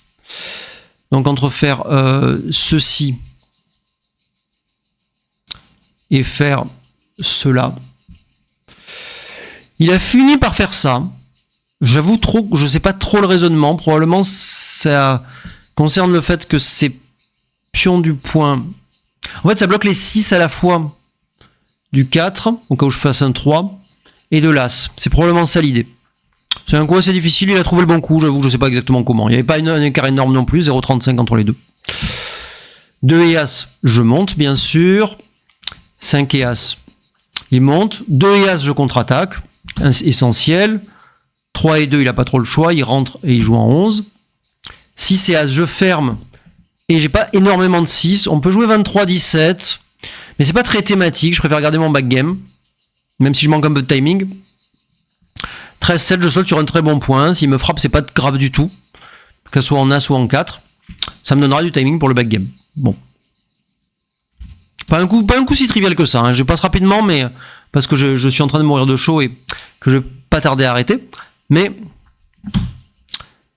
A: Donc entre faire ceci et faire cela. Il a fini par faire ça. J'avoue trop, je sais pas trop le raisonnement. Probablement ça concerne le fait que c'est pion du point. En fait, ça bloque les 6 à la fois du 4, au cas où je fasse un 3, et de l'As. C'est probablement ça l'idée. C'est un coup assez difficile, il a trouvé le bon coup, j'avoue que je sais pas exactement comment. Il n'y avait pas un écart énorme non plus, 0,35 entre les deux. 2 et As, je monte bien sûr. 5 et As, il monte. 2 et As, je contre-attaque. Essentiel. 3 et 2, il n'a pas trop le choix, il rentre et il joue en 11. 6 et As, je ferme. Et j'ai pas énormément de 6. On peut jouer 23-17. Mais c'est pas très thématique, je préfère garder mon backgame. Même si je manque un peu de timing. 13-7, je saute sur un très bon point. S'il me frappe, c'est pas grave du tout. Que ce soit en As ou en 4. Ça me donnera du timing pour le backgame. Bon. Pas un coup si trivial que ça. Hein. Je passe rapidement, mais parce que je suis en train de mourir de chaud et que je vais pas tarder à arrêter. Mais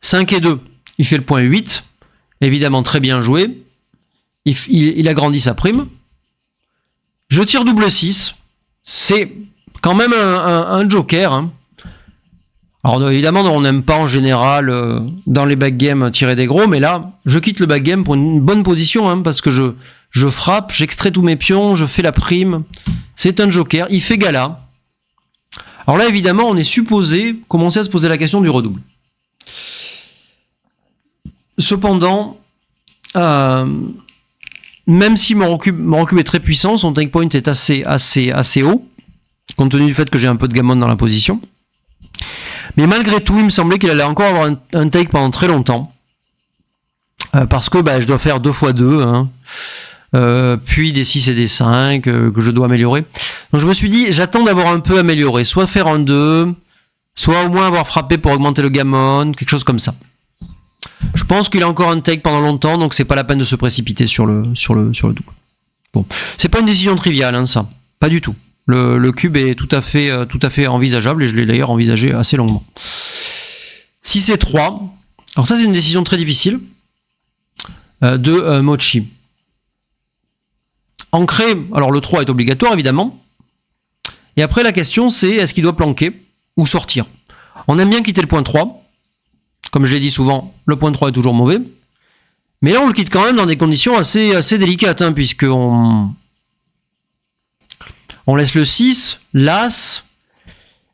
A: 5 et 2, il fait le point 8. Évidemment, très bien joué. Il agrandit sa prime. Je tire double 6. C'est quand même un joker. Hein. Alors évidemment, on n'aime pas en général dans les backgames tirer des gros, mais là, je quitte le backgame pour une bonne position, hein, parce que je frappe, j'extrais tous mes pions, je fais la prime. C'est un joker, il fait gala. Alors là, évidemment, on est supposé commencer à se poser la question du redouble. Cependant, même si mon recul est très puissant, son take point est assez haut, compte tenu du fait que j'ai un peu de gammon dans la position. Mais malgré tout, il me semblait qu'il allait encore avoir un take pendant très longtemps. Parce que je dois faire 2 x 2, hein, puis des 6 et des 5 que je dois améliorer. Donc je me suis dit, j'attends d'avoir un peu amélioré. Soit faire un 2, soit au moins avoir frappé pour augmenter le gammon, quelque chose comme ça. Je pense qu'il a encore un take pendant longtemps, donc c'est pas la peine de se précipiter sur le double. Bon, c'est pas une décision triviale, hein, ça. Pas du tout. Le cube est tout à fait envisageable, et je l'ai d'ailleurs envisagé assez longuement. 6 et 3. Alors ça, c'est une décision très difficile de Mochi. Ancré, alors le 3 est obligatoire, évidemment. Et après, la question, c'est est-ce qu'il doit planquer ou sortir? On aime bien quitter le point 3. Comme je l'ai dit souvent, le point 3 est toujours mauvais. Mais là, on le quitte quand même dans des conditions assez délicates, hein, puisqu'on laisse le 6, l'As,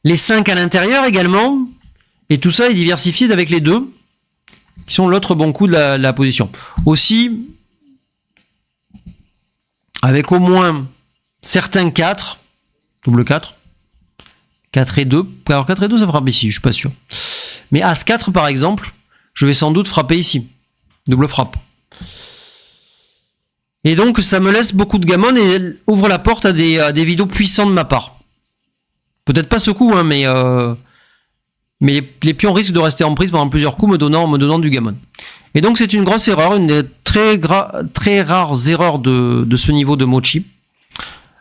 A: les 5 à l'intérieur également, et tout ça est diversifié avec les 2, qui sont l'autre bon coup de la position. Aussi, avec au moins certains 4, double 4, 4 et 2, alors 4 et 2 ça frappe ici, je suis pas sûr. Mais As 4 par exemple, je vais sans doute frapper ici, double frappe. Et donc ça me laisse beaucoup de gammon et ouvre la porte à des vidéos puissants de ma part. Peut-être pas ce coup, hein, mais les pions risquent de rester en prise pendant plusieurs coups me donnant du gammon. Et donc c'est une grosse erreur, une des très rares erreurs de ce niveau de Mochi.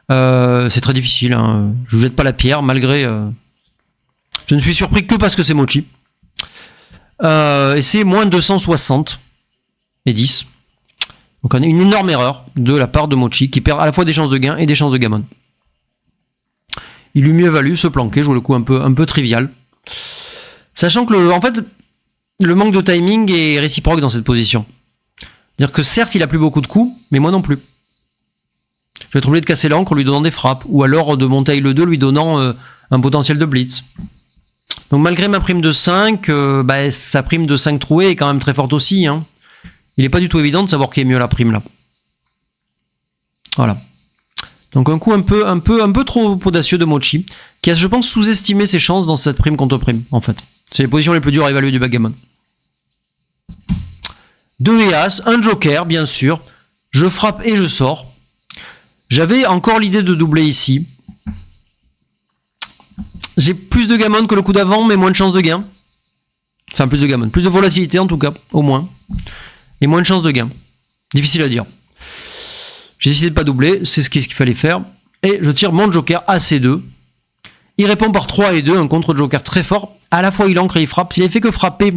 A: C'est très difficile, hein. Je ne jette pas la pierre, malgré... je ne suis surpris que parce que c'est Mochi. Et c'est moins 260 et 10. Donc on a une énorme erreur de la part de Mochi qui perd à la fois des chances de gain et des chances de gammon. Il lui mieux valu se planquer, jouer le coup un peu trivial. Sachant que en fait, le manque de timing est réciproque dans cette position. C'est-à-dire que certes, il a plus beaucoup de coups, mais moi non plus. Je vais être obligé de casser l'encre en lui donnant des frappes, ou alors de monter le 2 lui donnant un potentiel de blitz. Donc malgré ma prime de 5, sa prime de 5 trouée est quand même très forte aussi. Hein. Il n'est pas du tout évident de savoir qui est mieux la prime là. Voilà. Donc un coup un peu trop audacieux de Mochi, qui a, je pense, sous-estimé ses chances dans cette prime contre prime, en fait. C'est les positions les plus dures à évaluer du backgammon. 2 et As, un joker, bien sûr. Je frappe et je sors. J'avais encore l'idée de doubler ici. J'ai plus de gammon que le coup d'avant, mais moins de chances de gain. Enfin, plus de gammon. Plus de volatilité, en tout cas, au moins. Et moins de chances de gain. Difficile à dire. J'ai décidé de ne pas doubler, c'est ce qu'il fallait faire. Et je tire mon joker à C2. Il répond par 3 et 2, un contre-joker très fort. À la fois, il ancre et il frappe. S'il avait fait que frapper,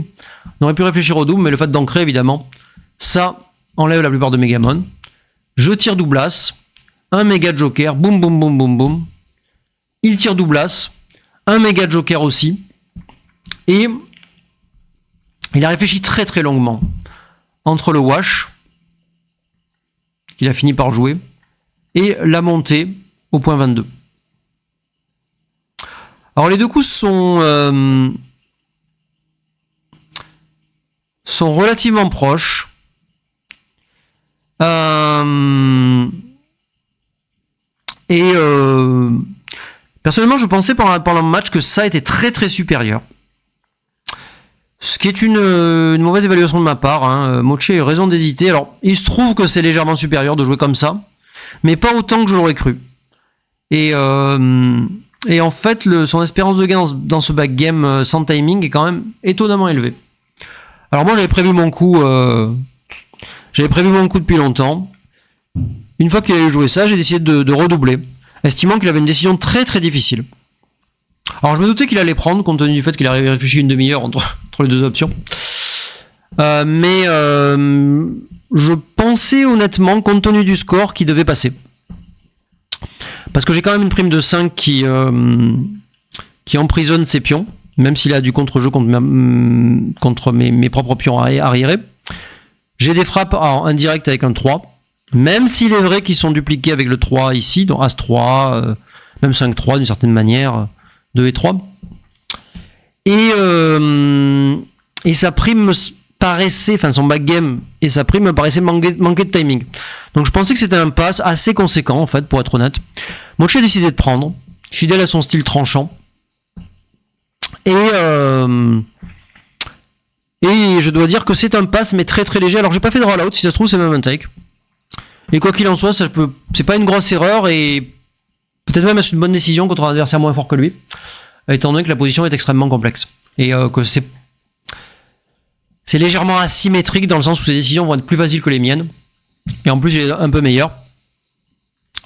A: on aurait pu réfléchir au double, mais le fait d'ancrer, évidemment, ça enlève la plupart de mes gammons. Je tire double As. Un méga joker, boum boum boum boum boum. Il tire double As, un méga joker aussi. Et il a réfléchi très très longuement entre le wash, qu'il a fini par jouer, et la montée au point 22. Alors les deux coups sont relativement proches. Personnellement, je pensais pendant le match que ça était très très supérieur. Ce qui est une mauvaise évaluation de ma part. Hein. Mochi a eu raison d'hésiter. Alors, il se trouve que c'est légèrement supérieur de jouer comme ça, mais pas autant que je l'aurais cru. Et en fait, son espérance de gain dans ce backgame sans timing est quand même étonnamment élevée. Alors moi, j'avais prévu mon coup depuis longtemps. Une fois qu'il avait joué ça, j'ai décidé de redoubler, estimant qu'il avait une décision très très difficile. Alors je me doutais qu'il allait prendre, compte tenu du fait qu'il avait réfléchi une demi-heure entre les deux options. Mais je pensais honnêtement, compte tenu du score, qu'il devait passer. Parce que j'ai quand même une prime de 5 qui emprisonne ses pions, même s'il a du contre-jeu contre mes propres pions arriérés. J'ai des frappes en indirect avec un 3. Même s'il est vrai qu'ils sont dupliqués avec le 3 ici, donc As-3, même 5-3 d'une certaine manière, 2 et 3. Et sa prime me paraissait, enfin son backgame et sa prime me paraissaient manquer de timing. Donc je pensais que c'était un pass assez conséquent en fait, pour être honnête. Mochi a décidé de prendre, fidèle à son style tranchant. Et je dois dire que c'est un pass mais très très léger. Alors j'ai pas fait de rollout, si ça se trouve c'est même un take. Et quoi qu'il en soit, c'est pas une grosse erreur et peut-être même une bonne décision contre un adversaire moins fort que lui, étant donné que la position est extrêmement complexe. Et que c'est légèrement asymétrique dans le sens où ses décisions vont être plus faciles que les miennes. Et en plus, il est un peu meilleur.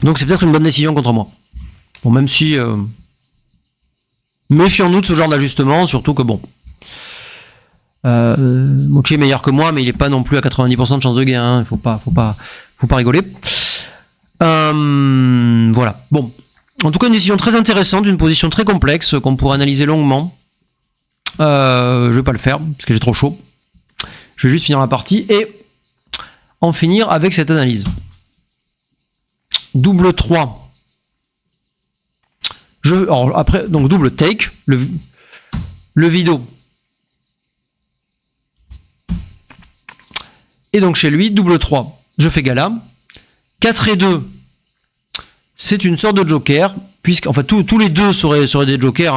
A: Donc c'est peut-être une bonne décision contre moi. Bon, même si... méfions-nous de ce genre d'ajustement, surtout que bon... Mochi est meilleur que moi, mais il n'est pas non plus à 90% de chance de gain. Hein. Faut pas rigoler. Voilà. Bon. En tout cas, une décision très intéressante, une position très complexe qu'on pourrait analyser longuement. Je vais pas le faire parce que j'ai trop chaud. Je vais juste finir la partie et en finir avec cette analyse. Double 3. Alors après, donc double take, le vide. Et donc chez lui, double 3, je fais gala. 4 et 2, c'est une sorte de joker, puisque en fait tous les deux seraient des jokers.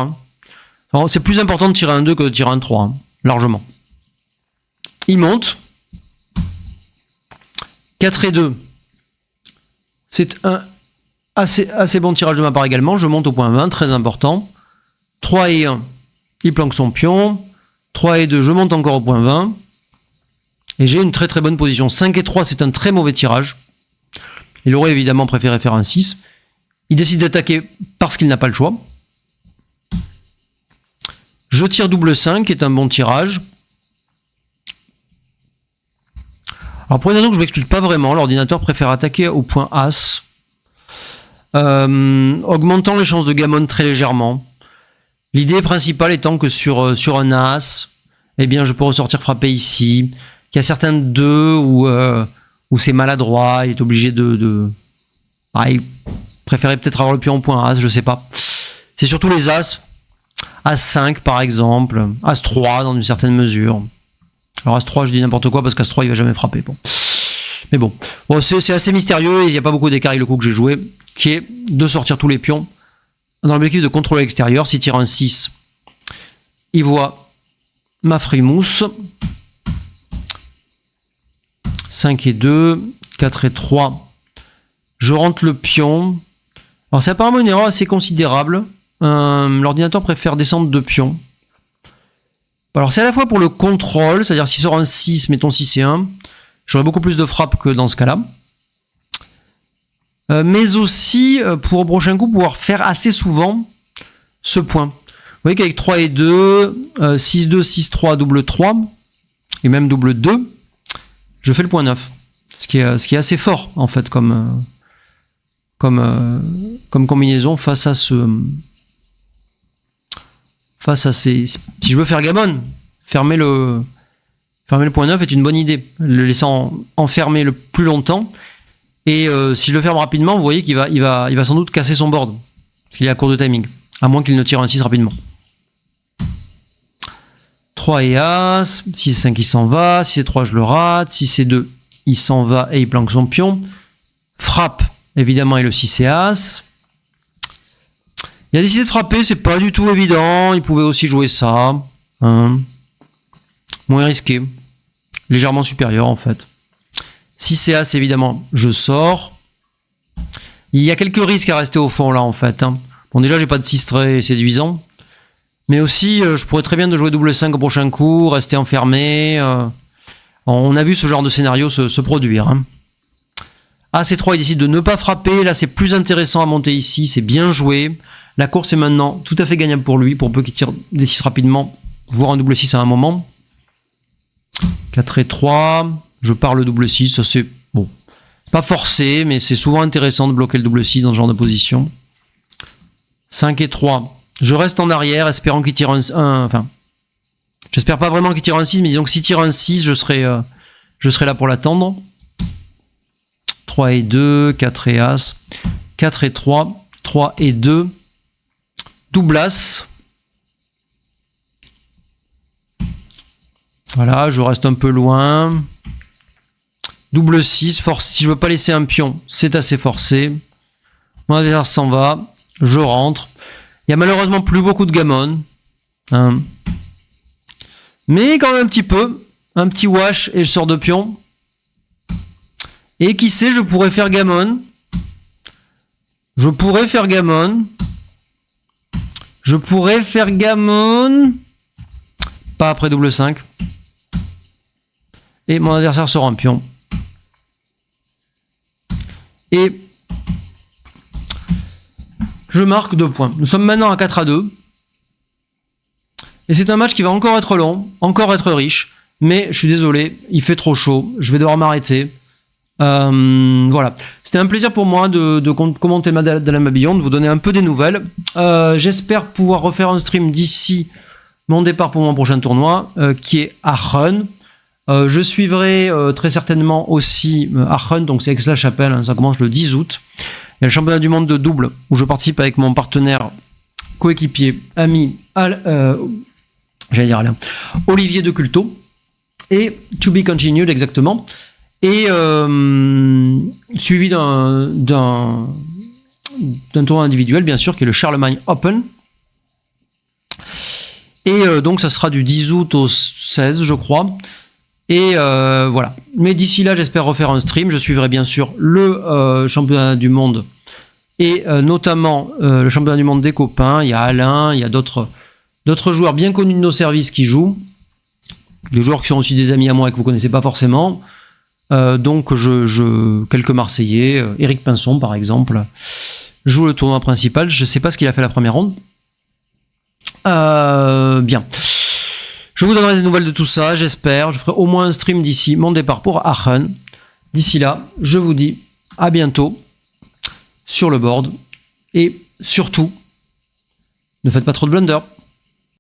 A: Hein. C'est plus important de tirer un 2 que de tirer un 3, hein, largement. Il monte. 4 et 2, c'est un assez bon tirage de ma part également. Je monte au point 20, très important. 3 et 1, il planque son pion. 3 et 2, je monte encore au point 20. Et j'ai une très très bonne position. 5 et 3, c'est un très mauvais tirage. Il aurait évidemment préféré faire un 6. Il décide d'attaquer parce qu'il n'a pas le choix. Je tire double 5, qui est un bon tirage. Alors pour une raison que je ne m'explique pas vraiment, l'ordinateur préfère attaquer au point As, augmentant les chances de gammon très légèrement. L'idée principale étant que sur un As, eh bien je peux ressortir frapper ici, qu'il y a certains 2 où c'est maladroit, il est obligé il préférait peut-être avoir le pion au point As, je sais pas. C'est surtout les As. As5 par exemple, As3 dans une certaine mesure. Alors As3 je dis n'importe quoi parce qu'As3 il va jamais frapper. Bon. Mais bon, c'est assez mystérieux et il n'y a pas beaucoup d'écart avec le coup que j'ai joué, qui est de sortir tous les pions dans l'objectif de contrôler l'extérieur. S'il tire un 6, il voit ma frimousse. 5 et 2, 4 et 3. Je rentre le pion. Alors c'est apparemment une erreur assez considérable. L'ordinateur préfère descendre 2 pions. Alors c'est à la fois pour le contrôle, c'est-à-dire s'il sort un 6, mettons 6 et 1, j'aurais beaucoup plus de frappe que dans ce cas-là. Mais aussi pour au prochain coup pouvoir faire assez souvent ce point. Vous voyez qu'avec 3 et 2, 6-2, 6-3, double 3, et même double 2, je fais le point 9. Ce qui est assez fort en fait comme combinaison face à ces... Si je veux faire gammon, fermer le point 9 est une bonne idée. Le laissant enfermer le plus longtemps. Et si je le ferme rapidement, vous voyez qu'il va sans doute casser son board. Parce qu'il est à court de timing. À moins qu'il ne tire un 6 rapidement. 3 et As. 6 et 5, il s'en va. 6 et 3, je le rate. 6 et 2, il s'en va et il planque son pion. Frappe, évidemment, et le 6 et As. Il a décidé de frapper, c'est pas du tout évident. Il pouvait aussi jouer ça. Hein. Moins risqué. Légèrement supérieur, en fait. 6 et As, évidemment, je sors. Il y a quelques risques à rester au fond, là, en fait. Hein. Bon, déjà, j'ai pas de 6 très séduisant. Mais aussi, je pourrais très bien de jouer double 5 au prochain coup, rester enfermé. On a vu ce genre de scénario se produire. Hein. As3, il décide de ne pas frapper. Là, c'est plus intéressant à monter ici. C'est bien joué. La course est maintenant tout à fait gagnable pour lui, pour peu qu'il tire des 6 rapidement, voire un double 6 à un moment. 4 et 3, je pars le double 6, ça c'est bon. Pas forcé, mais c'est souvent intéressant de bloquer le double 6 dans ce genre de position. 5 et 3, je reste en arrière, espérant qu'il tire un enfin, j'espère pas vraiment qu'il tire un 6, mais disons que s'il tire un 6, je serai là pour l'attendre. 3 et 2, 4 et As, 4 et 3, 3 et 2, double As. Voilà, je reste un peu loin. Double 6, force. Si je veux pas laisser un pion, c'est assez forcé. Mon adversaire s'en va. Je rentre. Il y a malheureusement plus beaucoup de gammon. Hein. Mais quand même un petit peu. Un petit wash et je sors de pion. Et qui sait, je pourrais faire gammon. Je pourrais faire gammon. Pas après double 5. Et mon adversaire sort un pion. Et je marque 2 points. Nous sommes maintenant à 4 à 2. Et c'est un match qui va encore être long, encore être riche. Mais je suis désolé, il fait trop chaud. Je vais devoir m'arrêter. Voilà. C'était un plaisir pour moi de commenter Madame Babillon, de vous donner un peu des nouvelles. J'espère pouvoir refaire un stream d'ici mon départ pour mon prochain tournoi, qui est Aachen. Je suivrai très certainement aussi Aachen, donc c'est Aix-la-Chapelle, hein, ça commence le 10 août. Il y a le championnat du monde de double, où je participe avec mon partenaire, coéquipier, ami, Olivier de Culto, et To Be Continued exactement, et suivi d'un tournoi individuel, bien sûr, qui est le Charlemagne Open. Et donc ça sera du 10 août au 16, je crois. Et voilà. Mais d'ici là, j'espère refaire un stream. Je suivrai bien sûr le championnat du monde et notamment le championnat du monde des copains. Il y a Alain, il y a d'autres joueurs bien connus de nos services qui jouent. Des joueurs qui sont aussi des amis à moi et que vous connaissez pas forcément. Donc quelques Marseillais, Eric Pinson par exemple, joue le tournoi principal. Je sais pas ce qu'il a fait la première ronde. Bien. Je vous donnerai des nouvelles de tout ça, j'espère. Je ferai au moins un stream d'ici mon départ pour Aachen. D'ici là, je vous dis à bientôt sur le board. Et surtout, ne faites pas trop de blunders.